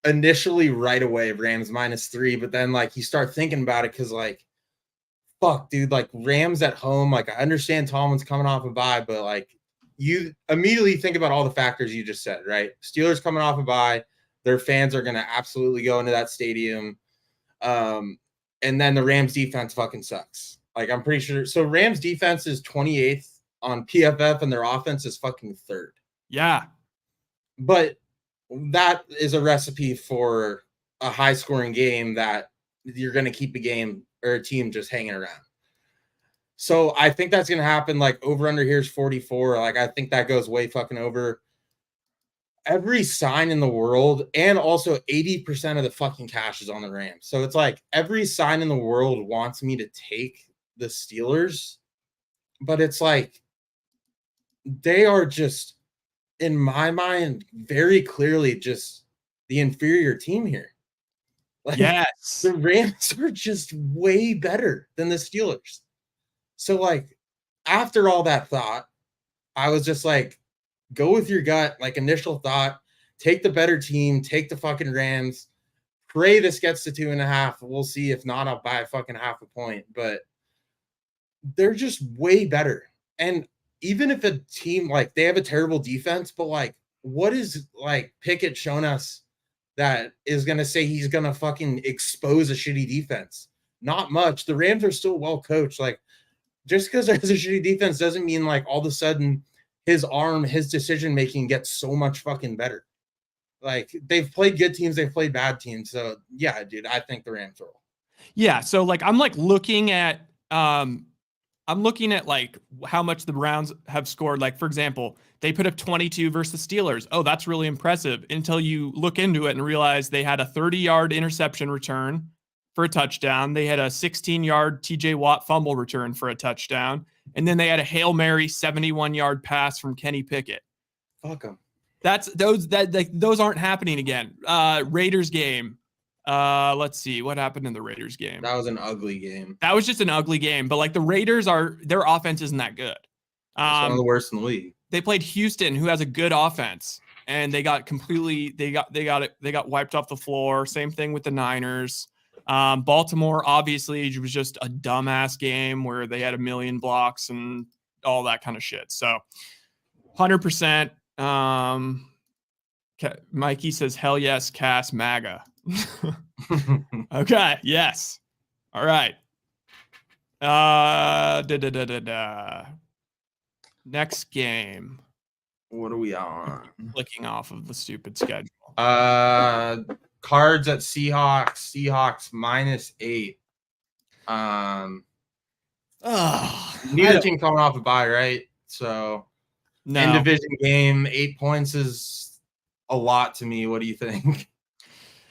initially right away, Rams -3, but then like you start thinking about it. Cause like, fuck dude, like Rams at home. Like I understand Tomlin's coming off a bye, but like you immediately think about all the factors you just said, right? Steelers coming off a bye. Their fans are going to absolutely go into that stadium. And then the Rams defense fucking sucks. Like, I'm pretty sure. So Rams defense is 28th on PFF and their offense is fucking 3rd. Yeah. But that is a recipe for a high scoring game that you're going to keep a game or a team just hanging around. So I think that's going to happen. Like, over under here's 44. Like, I think that goes way fucking over. Every sign in the world, and also 80% of the fucking cash is on the Rams. So it's like every sign in the world wants me to take the Steelers, but it's like they are just, in my mind, very clearly just the inferior team here. Like, yes, the Rams are just way better than the Steelers. So, like, after all that thought, I was just like, go with your gut, like, initial thought, take the better team, take the fucking Rams, pray this gets to 2.5. We'll see. If not, I'll buy a fucking half a point. But they're just way better. And even if a team, like, they have a terrible defense, but, like, what is, like, Pickett shown us that is going to say he's going to fucking expose a shitty defense? Not much. The Rams are still well coached. Like, just because there's a shitty defense doesn't mean, like, all of a sudden his arm, his decision making gets so much fucking better. Like, they've played good teams, they've played bad teams. So yeah, dude, I think the Rams roll. Yeah. So like I'm looking at like how much the Browns have scored. Like, for example, they put up 22 versus the Steelers. Oh, that's really impressive, until you look into it and realize they had a 30-yard interception return for a touchdown. They had a 16-yard TJ Watt fumble return for a touchdown. And then they had a Hail Mary 71-yard pass from Kenny Pickett. Fuck them. Those aren't happening again. Raiders game. Let's see what happened in the Raiders game. That was an ugly game. That was just an ugly game. But like the Raiders their offense isn't that good. It's one of the worst in the league. They played Houston, who has a good offense, and they got wiped off the floor. Same thing with the Niners. Baltimore obviously was just a dumbass game where they had a million blocks and all that kind of shit. So 100%. Mikey says, hell yes, Cass MAGA. Okay, yes. All right. Next game. What are we on? Clicking off of the stupid schedule. Cards at Seahawks. Seahawks -8. Neither team coming off a bye, right? So no. In division game, 8 points is a lot to me. What do you think?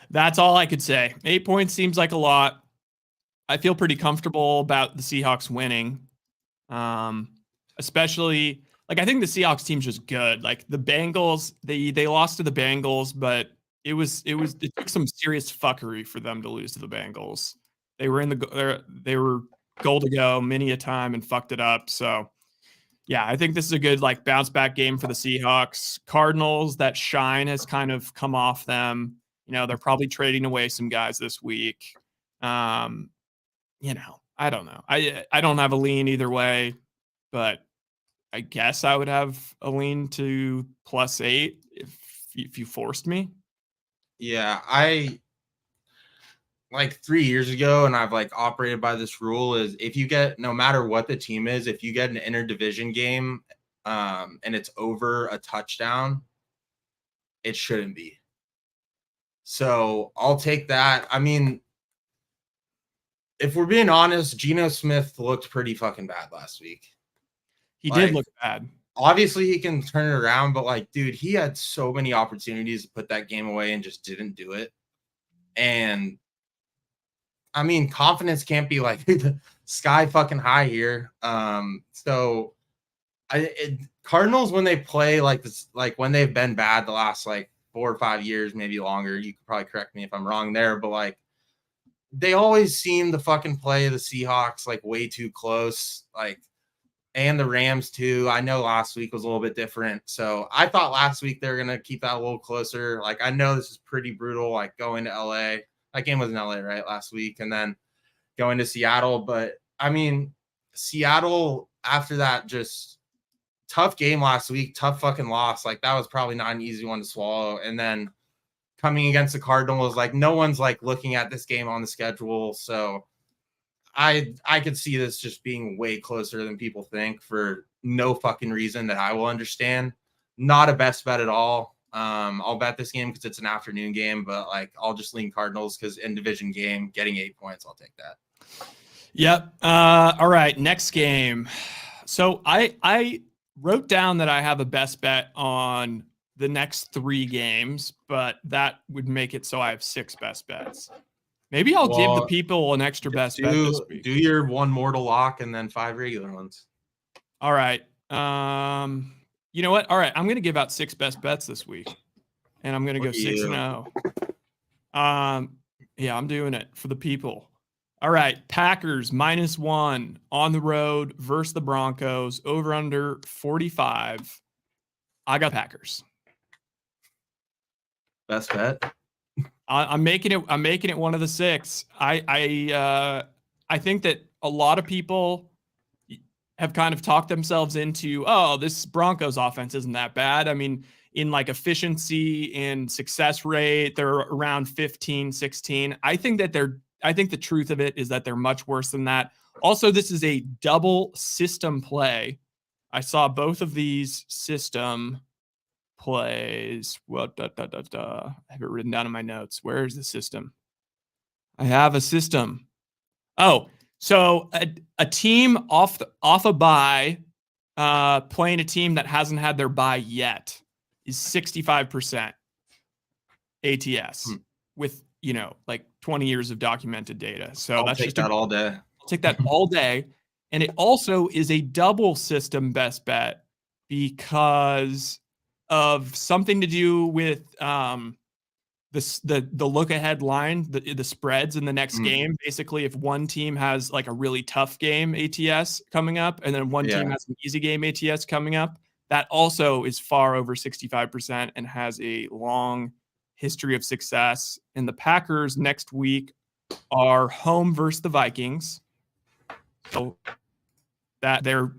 That's all I could say. 8 points seems like a lot. I feel pretty comfortable about the Seahawks winning. Especially, like, I think the Seahawks team's just good. Like the Bengals, they lost to the Bengals, but it took some serious fuckery for them to lose to the Bengals. They were they were goal to go many a time and fucked it up. So yeah, I think this is a good like bounce back game for the Seahawks. Cardinals, that shine has kind of come off them. You know, they're probably trading away some guys this week. You know, I don't know. I don't have a lean either way, but I guess I would have a lean to +8 if you forced me. Yeah, I like 3 years ago, and I've like operated by this rule is if you get, no matter what the team is, if you get an interdivision game and it's over a touchdown, it shouldn't be. So I'll take that. I mean, if we're being honest, Geno Smith looked pretty fucking bad last week. He did look bad. Obviously, he can turn it around, but like, dude, he had so many opportunities to put that game away and just didn't do it. And I mean, confidence can't be like sky fucking high here. So Cardinals, when they play like this, like when they've been bad the last like 4 or 5 years, maybe longer, you could probably correct me if I'm wrong there, but like they always seem to fucking play the Seahawks like way too close, like, and the Rams too. I know last week was a little bit different. So I thought last week they were going to keep that a little closer. Like, I know this is pretty brutal, like going to LA. That game was in LA, right, last week, and then going to Seattle. But I mean, Seattle after that, just tough game last week, tough fucking loss. Like, that was probably not an easy one to swallow. And then coming against the Cardinals. Like, no one's like looking at this game on the schedule. So I could see this just being way closer than people think for no fucking reason that I will understand. Not a best bet at all. I'll bet this game because it's an afternoon game, but like I'll just lean Cardinals because in division game, getting 8 points, I'll take that. Yep. All right. Next game. So I wrote down that I have a best bet on the next 3 games, but that would make it so I have 6 best bets. Maybe I'll give the people an extra best bet this week. Do your 1 mortal lock and then 5 regular ones. All right. You know what? All right. I'm going to give out 6 best bets this week, and I'm going to go 6-0. Yeah, I'm doing it for the people. All right. Packers -1 on the road versus the Broncos, over under 45. I got Packers. Best bet. I'm making it one of the 6. I think that a lot of people have kind of talked themselves into, oh, this Broncos offense isn't that bad. I mean, in like efficiency and success rate, they're around 15, 16. I think the truth of it is that they're much worse than that. Also, this is a double system play. I saw both of these system plays. Well, I have it written down in my notes. Where is the system? I have a system. Oh, so a team off a bye, playing a team that hasn't had their bye yet is 65% ATS with, like 20 years of documented data. So I'll take that all day. I'll take that all day. And it also is a double system best bet because of something to do with the look ahead line, the spreads in the next game. Basically, if one team has like a really tough game ATS coming up, and then one team has an easy game ATS coming up, that also is far over 65% and has a long history of success. And the Packers next week are home versus the Vikings, so that they're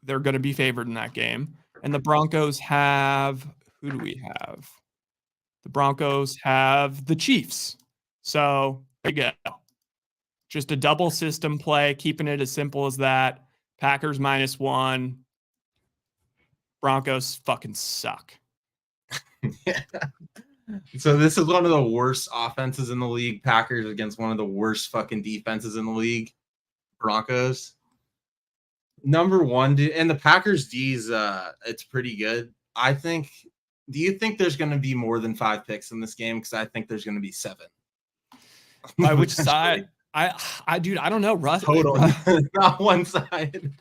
going to be favored in that game. And the Broncos have, who do we have? The Broncos have the Chiefs. So there you go. Just a double system play, keeping it as simple as that. Packers -1. Broncos fucking suck. Yeah. So this is one of the worst offenses in the league. Packers against one of the worst fucking defenses in the league. Broncos. Number 1, and the Packers D's, it's pretty good. Do you think there's going to be more than 5 picks in this game? Because I think there's going to be 7. By which side? Dude, I don't know. Russ, total, not one side.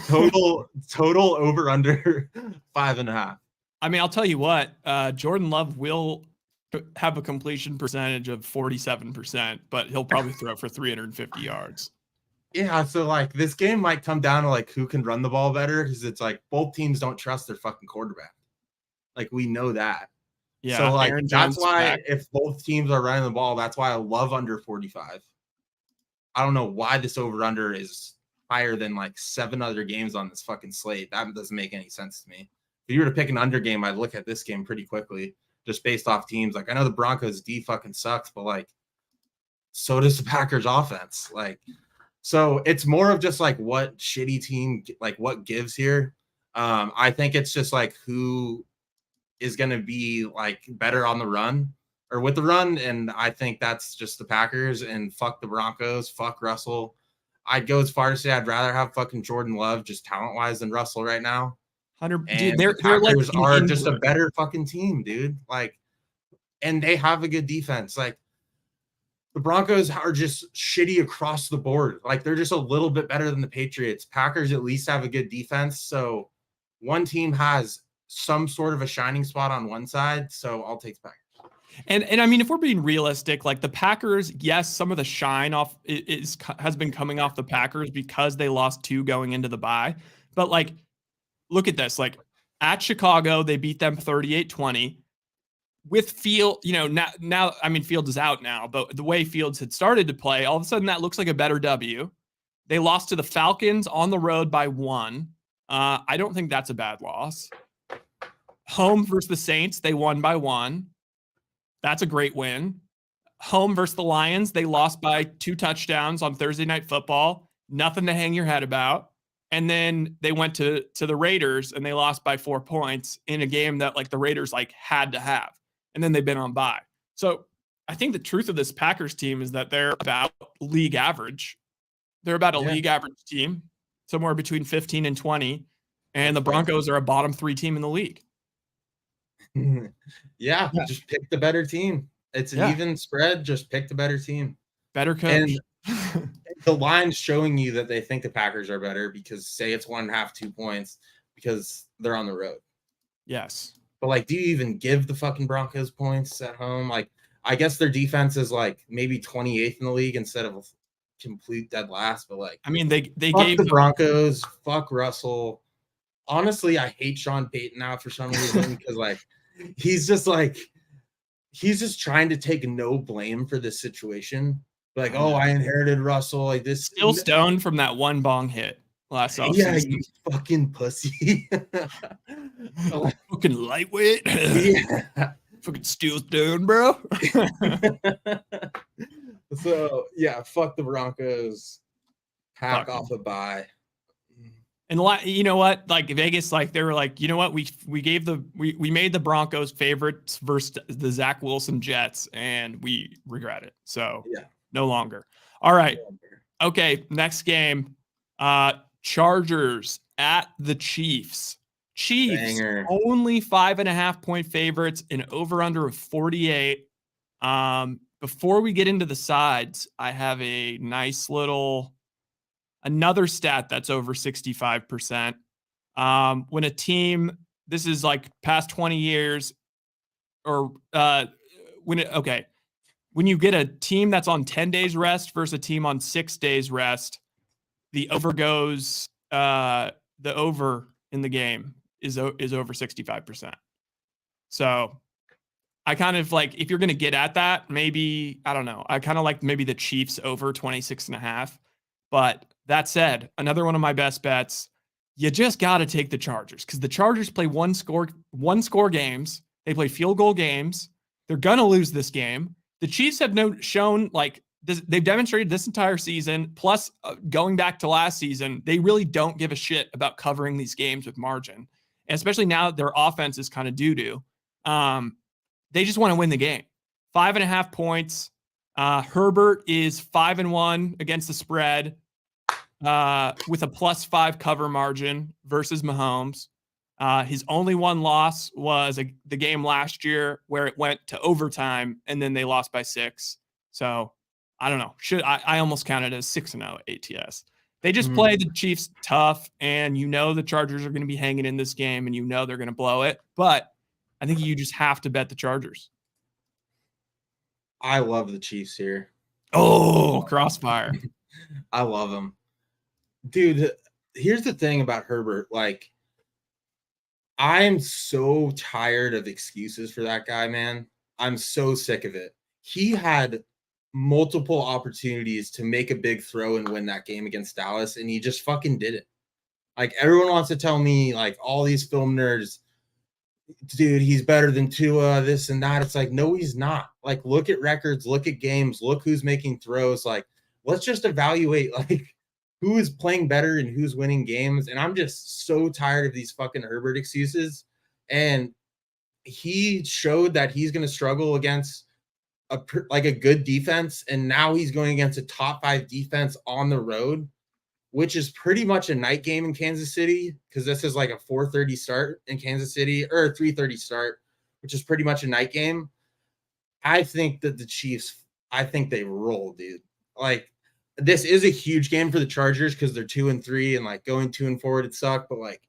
Total over under 5.5. I mean, I'll tell you what. Jordan Love will have a completion percentage of 47%, but he'll probably throw for 350 yards. Yeah, so like this game might come down to like who can run the ball better, because it's like both teams don't trust their fucking quarterback. Like, we know that. Yeah. So like that's why if both teams are running the ball, that's why I love under 45. I don't know why this over under is higher than like 7 other games on this fucking slate. That doesn't make any sense to me. If you were to pick an under game, I'd look at this game pretty quickly, just based off teams. Like, I know the Broncos D fucking sucks, but like so does the Packers offense. Like, so it's more of just like what shitty team, like what gives here. I think it's just like who is going to be like better on the run or with the run. And I think that's just the Packers, and fuck the Broncos, fuck Russell. I'd go as far to say I'd rather have fucking Jordan Love just talent wise than Russell right now. 100. Dude, the Packers are just a better fucking team, dude. Like, and they have a good defense. Like, the Broncos are just shitty across the board. Like, they're just a little bit better than the Patriots. Packers at least have a good defense. So one team has some sort of a shining spot on one side. So I'll take the Packers. And I mean, if we're being realistic, like the Packers, yes, some of the shine has been coming off the Packers because they lost 2 going into the bye. But like, look at this. Like, at Chicago, they beat them 38-20. With Field, now I mean, Fields is out now, but the way Fields had started to play, all of a sudden that looks like a better W. They lost to the Falcons on the road by 1. I don't think that's a bad loss. Home versus the Saints, they won by 1. That's a great win. Home versus the Lions, they lost by 2 touchdowns on Thursday Night Football. Nothing to hang your head about. And then they went to the Raiders and they lost by 4 points in a game that like the Raiders like had to have. And then they've been on bye. So I think the truth of this Packers team is that they're about league average. They're about a league average team, somewhere between 15 and 20. And the Broncos are a bottom 3 team in the league. Yeah, just pick the better team. It's an even spread. Just pick the better team. Better coach. And the line's showing you that they think the Packers are better because say it's 1.5, 2 points because they're on the road. Yes. But like, do you even give the fucking Broncos points at home? Like, I guess their defense is like maybe 28th in the league instead of a complete dead last. But like, I mean, they fuck gave the Broncos, fuck Russell. Honestly, I hate Sean Payton now for some reason because like he's just trying to take no blame for this situation. Like, oh, I inherited Russell. Like this, still stoned from that one bong hit last offseason. Yeah, you fucking pussy. Fucking lightweight. Yeah. Fucking still stoned, bro. So yeah, fuck the Broncos. Pack off a bye. And you know what? Like Vegas, like they were like, you know what? We made the Broncos favorites versus the Zach Wilson Jets, and we regret it. So yeah, no longer. All right. Okay. Next game. Chargers at the Chiefs. Chiefs Banger. Only 5.5 point favorites and over under of 48. Before we get into the sides, I have a nice little another stat that's over 65%. When a team, this is like past 20 years, or when you get a team that's on 10 days rest versus a team on 6 days rest, the over goes the over in the game is over 65%. So I kind of like, if you're going to get at that, maybe, I don't know. I kind of like maybe the Chiefs over 26.5. But that said, another one of my best bets, you just got to take the Chargers because the Chargers play one score games. They play field goal games. They're going to lose this game. The Chiefs have shown like this, they've demonstrated this entire season, plus going back to last season, they really don't give a shit about covering these games with margin. And especially now their offense is kind of doo-doo. They just want to win the game. 5.5 points. Herbert is 5-1 against the spread with a +5 cover margin versus Mahomes. His only one loss was the game last year where it went to overtime and then they lost by 6. So I don't know. I almost counted as 6-0 ATS. They just play the Chiefs tough, and the Chargers are going to be hanging in this game, and they're going to blow it. But I think you just have to bet the Chargers. I love the Chiefs here. Oh, crossfire. I love them. Dude, here's the thing about Herbert. Like, I am so tired of excuses for that guy, man. I'm so sick of it. He had multiple opportunities to make a big throw and win that game against Dallas, and he just fucking did it. Like, everyone wants to tell me, like, all these film nerds, dude, he's better than Tua, this and that. It's like, no, he's not. Like, look at records, look at games, look who's making throws. Like, let's just evaluate, like, who is playing better and who's winning games. And I'm just so tired of these fucking Herbert excuses. And he showed that he's going to struggle against a good defense. And now he's going against a top 5 defense on the road, which is pretty much a night game in Kansas City, because this is like a 4:30 start in Kansas City, or a 3:30 start, which is pretty much a night game. I think that the Chiefs, I think they roll, dude. Like, this is a huge game for the Chargers because they're 2-3, and like going 2-4 would suck. But like,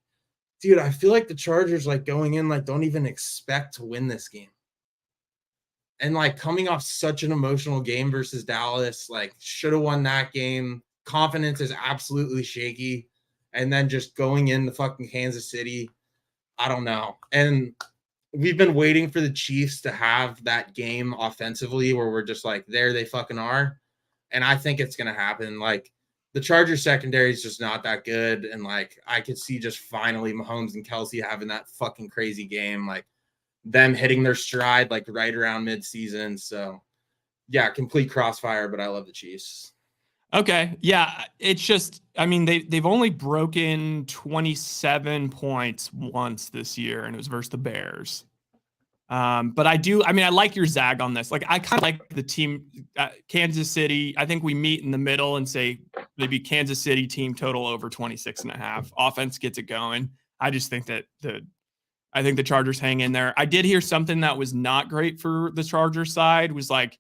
dude, I feel like the Chargers, like, going in, like, don't even expect to win this game. And like, coming off such an emotional game versus Dallas, like, should have won that game. Confidence is absolutely shaky. And then just going into fucking Kansas City, I don't know. And we've been waiting for the Chiefs to have that game offensively where we're just like, there they fucking are. And I think it's going to happen. Like, the Chargers secondary is just not that good. And like, I could see just finally Mahomes and Kelsey having that fucking crazy game, like them hitting their stride, like right around mid-season. So yeah, complete crossfire, but I love the Chiefs. Okay. Yeah. It's just, I mean, they've only broken 27 points once this year, and it was versus the Bears. But I like your zag on this. Like, I kind of like the team, Kansas City. I think we meet in the middle and say maybe Kansas City team total over 26.5. Offense gets it going. I just think that I think the Chargers hang in there. I did hear something that was not great for the Chargers side was like,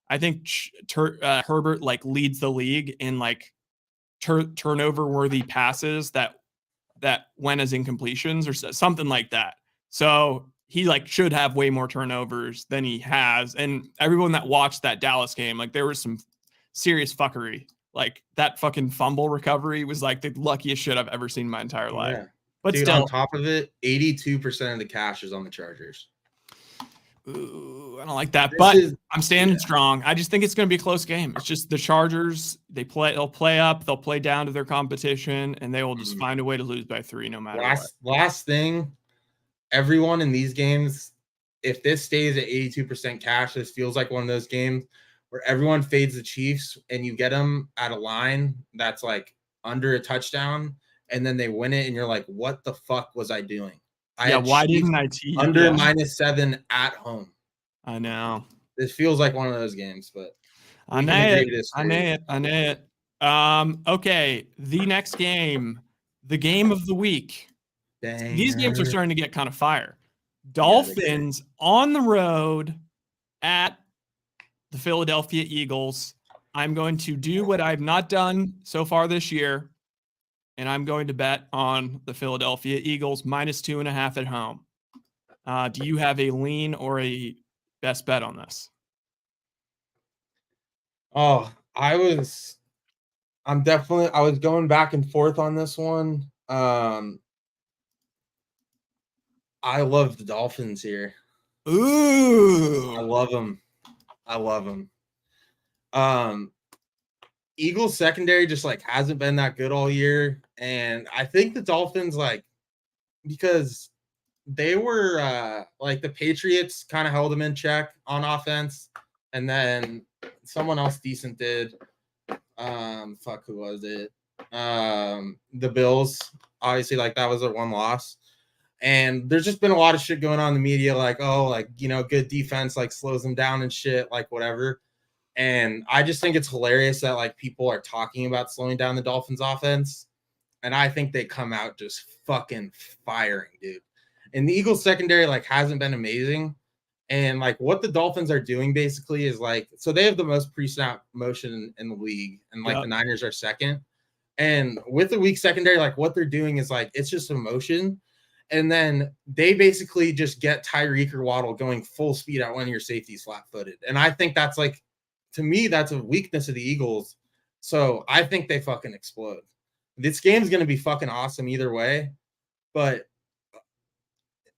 I think Herbert like leads the league in like turnover worthy passes that went as incompletions or something like that. So he like should have way more turnovers than he has. And everyone that watched that Dallas game, like there was some serious fuckery. Like that fucking fumble recovery was like the luckiest shit I've ever seen in my entire life. But dude, still, on top of it, 82% of the cash is on the Chargers. Ooh, I don't like that, but I'm standing strong. I just think it's going to be a close game. It's just the Chargers. They'll play up, they'll play down to their competition, and they will just find a way to lose by 3 no matter what. Last thing, everyone in these games, if this stays at 82% cash, this feels like one of those games where everyone fades the Chiefs and you get them at a line that's like under a touchdown, and then they win it, and you're like, what the fuck was I doing? Why didn't I tee under -7 at home? I know. This feels like one of those games, but I know it. Okay, the next game, the game of the week. Banger. These games are starting to get kind of fire. Dolphins on the road at the Philadelphia Eagles. I'm going to do what I've not done so far this year, and I'm going to bet on the Philadelphia Eagles -2.5 at home. Do you have a lean or a best bet on this? Oh, I was going back and forth on this one. I love the Dolphins here. Ooh. I love them. Eagles secondary just like hasn't been that good all year. And I think the Dolphins, like, because they were like the Patriots kind of held them in check on offense, and then someone else decent did. Who was it? The Bills. Obviously, like that was their one loss. And there's just been a lot of shit going on in the media, like, oh, like, you know, good defense like slows them down and shit, like whatever. And I just think it's hilarious that like people are talking about slowing down the Dolphins offense. And I think they come out just fucking firing, dude. And the Eagles secondary like hasn't been amazing. And like what the Dolphins are doing basically is like, so they have the most pre-snap motion in the league, and like the Niners are second. And with the weak secondary, like what they're doing is like, it's just a motion. And then they basically just get Tyreek or Waddle going full speed at one of your safeties flat-footed. And I think that's like, to me, that's a weakness of the Eagles. So I think they fucking explode. This game's going to be fucking awesome either way. But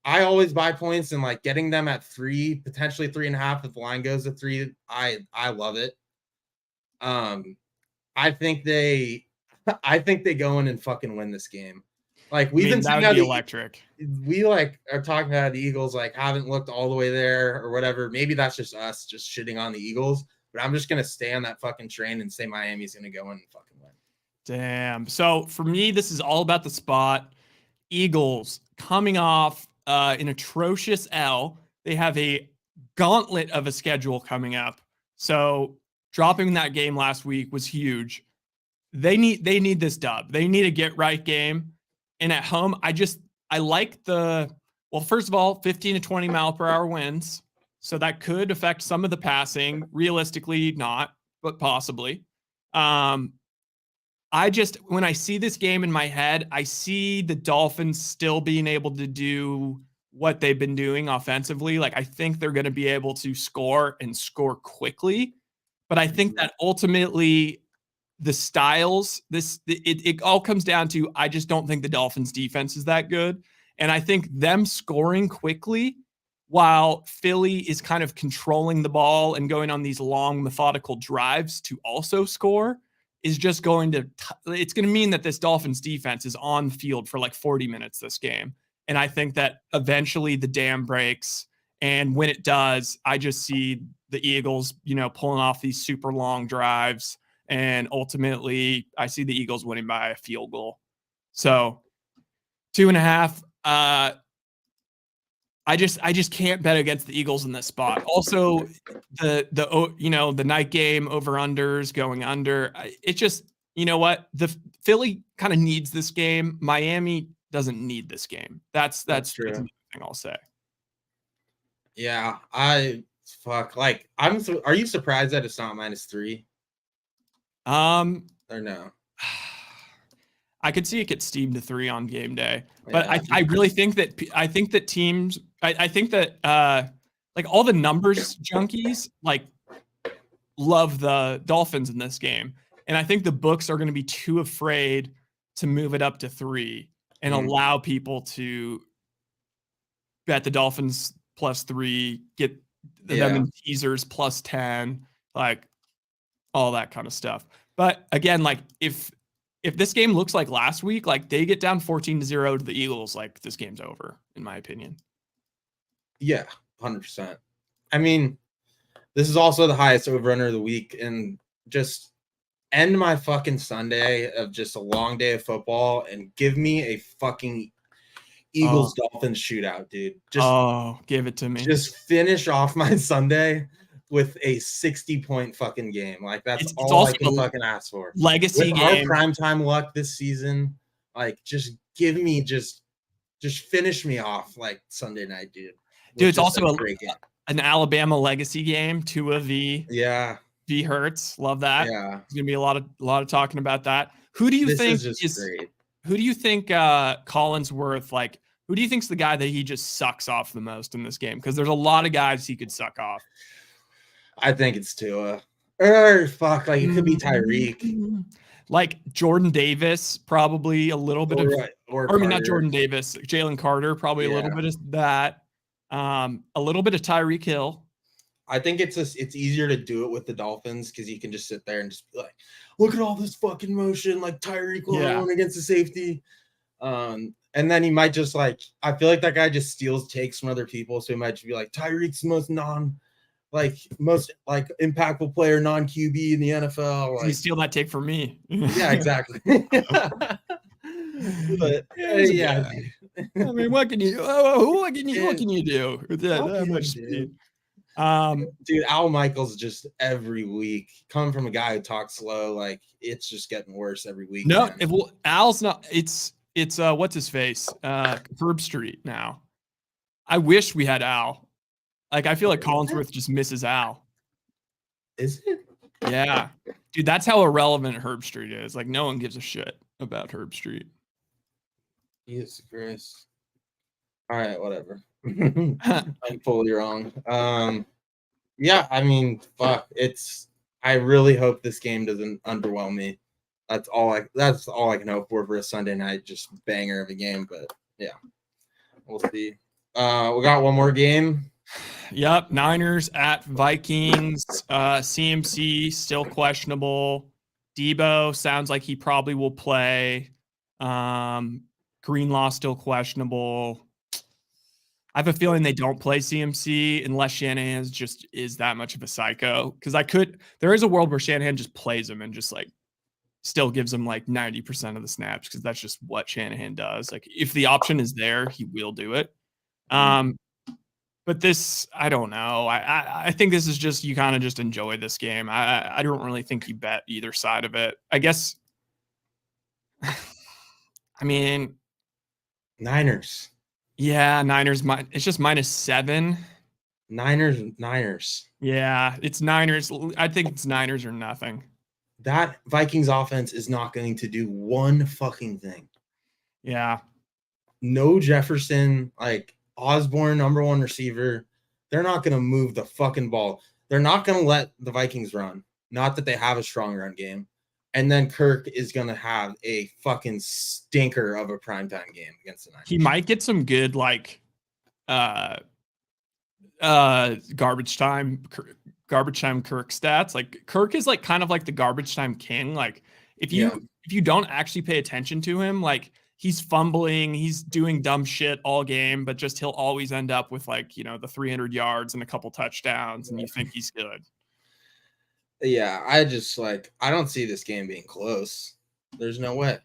I always buy points, and like getting them at 3, potentially 3.5 if the line goes to 3. I love it. I think they go in and fucking win this game. Like we've been seeing how electric. We like are talking about the Eagles like haven't looked all the way there or whatever. Maybe that's just us just shitting on the Eagles, but I'm just gonna stay on that fucking train and say Miami's gonna go in and fucking win. Damn. So for me, this is all about the spot. Eagles coming off an atrocious L. They have a gauntlet of a schedule coming up. So dropping that game last week was huge. They need this dub. They need a get right game. And at home, I like first of all, 15 to 20 mile per hour winds. So that could affect some of the passing. Realistically, not, but possibly. When I see this game in my head, I see the Dolphins still being able to do what they've been doing offensively. Like I think they're going to be able to score and score quickly. But I think that ultimately the styles, it all comes down to, I just don't think the Dolphins defense is that good. And I think them scoring quickly while Philly is kind of controlling the ball and going on these long methodical drives to also score is just going to it's going to mean that this Dolphins defense is on the field for like 40 minutes this game. And I think that eventually the dam breaks. And when it does, I just see the Eagles, pulling off these super long drives. And ultimately, I see the Eagles winning by a field goal. So 2.5. I just can't bet against the Eagles in this spot. Also, the night game over unders going under. It just, you know what, the Philly kind of needs this game. Miami doesn't need this game. That's true. That's another thing I'll say. Yeah, are you surprised that it's not -3? Or no? I could see it get steamed to 3 on game day, but yeah. I really think that teams. I think that like all the numbers junkies like love the Dolphins in this game, and I think the books are going to be too afraid to move it up to 3 and allow people to bet the Dolphins +3, get them in teasers +10, like all that kind of stuff. But again, like if this game looks like last week, like they get down 14-0 to the Eagles, like this game's over, in my opinion. Yeah, 100%. I mean, this is also the highest over-under of the week, and just end my fucking Sunday of just a long day of football and give me a fucking Eagles-Dolphins shootout, dude. Just give it to me. Just finish off my Sunday with a 60-point fucking game. Like that's all I can fucking ask for. Legacy game. Our primetime luck this season, like just give me just finish me off like Sunday night, dude. Dude, it's also an Alabama legacy game. Tua v. Hurts. Love that. Yeah, there's gonna be a lot of talking about that. Who do you think is great? Who do you think Collinsworth, like, who do you think's the guy that he just sucks off the most in this game? Because there's a lot of guys he could suck off. I think it's Tua. Or fuck, like it could be Tyreek. Like Jordan Davis, probably a little bit or I mean, not Jordan Davis, Jalen Carter, probably a little bit of that. A little bit of Tyreek Hill. I think it's easier to do it with the Dolphins because you can just sit there and just be like, look at all this fucking motion, like Tyreek alone against the safety. And then he might just like, I feel like that guy just steals takes from other people. So he might just be like, Tyreek's the most impactful player, non-QB in the NFL. Like, you steal that take from me. Yeah, exactly. But yeah. I mean, what can you do with that much speed? Dude, Al Michaels just every week coming from a guy who talks slow, like it's just getting worse every week. No, Al's not. It's what's his face? Herb Street now. I wish we had Al. Like I feel like Collinsworth just misses Al. Is it? Yeah, dude, that's how irrelevant Herb Street is. Like no one gives a shit about Herb Street. Jesus Christ. All right, whatever. I'm fully wrong. Yeah, I mean, fuck. I really hope this game doesn't underwhelm me. That's all I can hope for a Sunday night just banger of a game. But yeah, we'll see. We got one more game. Yep, Niners at Vikings. CMC still questionable. Debo sounds like he probably will play. Greenlaw still questionable. I have a feeling they don't play CMC unless Shanahan is that much of a psycho. Because there is a world where Shanahan just plays him and just like still gives him like 90% of the snaps because that's just what Shanahan does. Like if the option is there, he will do it. But this, I don't know. I think this is just, you kind of just enjoy this game. I don't really think you bet either side of it. I guess, I mean. Niners. Yeah, Niners. It's just -7. Niners. Yeah, it's Niners. I think it's Niners or nothing. That Vikings offense is not going to do one fucking thing. Yeah. No Jefferson, like Osborne, number one receiver. They're not going to move the fucking ball. They're not going to let the Vikings run. Not that they have a strong run game. And then Kirk is going to have a fucking stinker of a primetime game against the Niners. He might get some good, like, garbage time garbage time Kirk stats. Like Kirk is like kind of like the garbage time king. Like if Yeah. you don't actually pay attention to him, like he's fumbling, he's doing dumb shit all game, but just he'll always end up with like, you know, the 300 yards and a couple touchdowns, and you think he's good. Yeah, I just like I don't see this game being close. There's no way.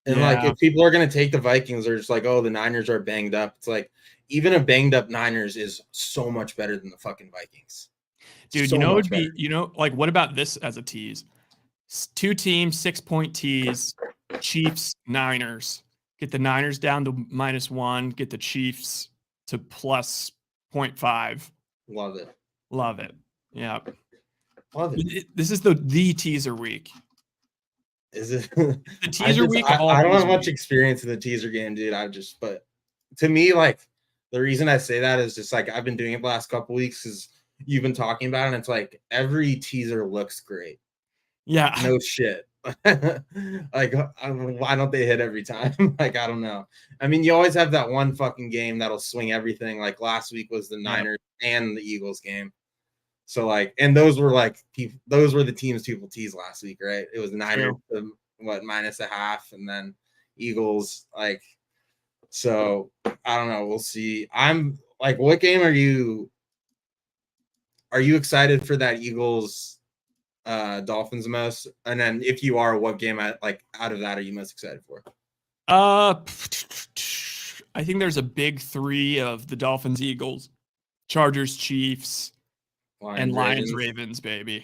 And like Yeah. if people are gonna take the Vikings, they're just like, oh, the Niners are banged up. It's like even a banged up Niners is so much better than the fucking Vikings. Dude, you So know, much it'd be, better. you know, like what about this as a tease? Two teams, 6-point tease, Chiefs, Niners. Get the Niners down to -1, get the Chiefs to plus 0.5. Love it. Love it. Yeah. Love it. This is the teaser week. Is it? The teaser week of all I don't have much weeks. experience in the teaser game, dude. But to me, like the reason I say that is just like I've been doing it the last couple weeks because you've been talking about it. And it's like every teaser looks great. Yeah. No shit. Like why don't they hit every time? Like I don't know. I mean, you always have that one fucking game that'll swing everything. Like last week was the Niners and the Eagles game. So like, and those were the teams people teased last week, right? It was Niners to, -0.5, and then Eagles like. So I don't know. We'll see. I'm like, what game are you excited for that Eagles Dolphins most? And then if you are, what game out of that are you most excited for? I think there's a big 3 of the Dolphins, Eagles, Chargers, Chiefs, and Lions, Ravens, baby.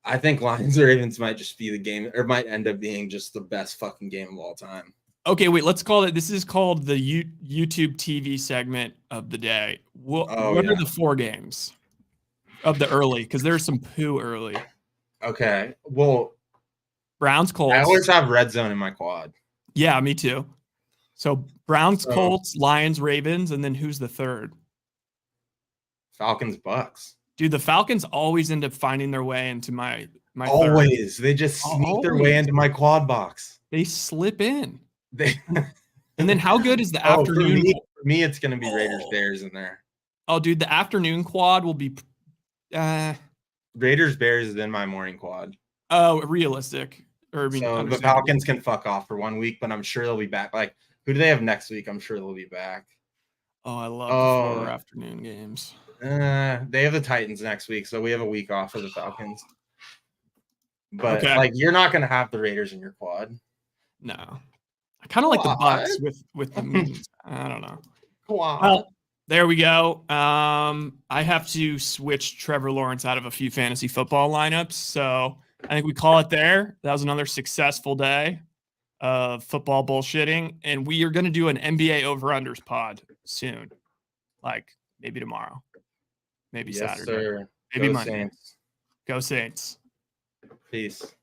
I think Lions Ravens might just be the game, or might end up being just the best fucking game of all time. Okay, wait, let's call it. This is called the YouTube TV segment of the day. What are the 4 games of the early? Because there's some poo early. Okay, well, Browns, Colts. I always have red zone in my quad. Yeah, me too. So Browns, Colts, Lions, Ravens, and then who's the third? Falcons, Bucks. Dude, the Falcons always end up finding their way into my always third. They just sneak their way into my quad box. They slip in. And then how good is the afternoon? For me, it's going to be Raiders Bears in there. Oh, dude, the afternoon quad will be Raiders Bears is in my morning quad. Oh, realistic. So the Falcons can fuck off for 1 week, but I'm sure they'll be back. Like, who do they have next week? I'm sure they'll be back. Oh, I love the 4 afternoon games. They have the Titans next week, so we have a week off for the Falcons. But like, you're not going to have the Raiders in your quad. No, I kind of like the Bucks with the memes. I don't know. Well, there we go. I have to switch Trevor Lawrence out of a few fantasy football lineups, so I think we call it there. That was another successful day of football bullshitting, and we are going to do an NBA over-unders pod soon, like maybe tomorrow, maybe Saturday, sir. maybe Go Monday. Saints. Go Saints. Peace.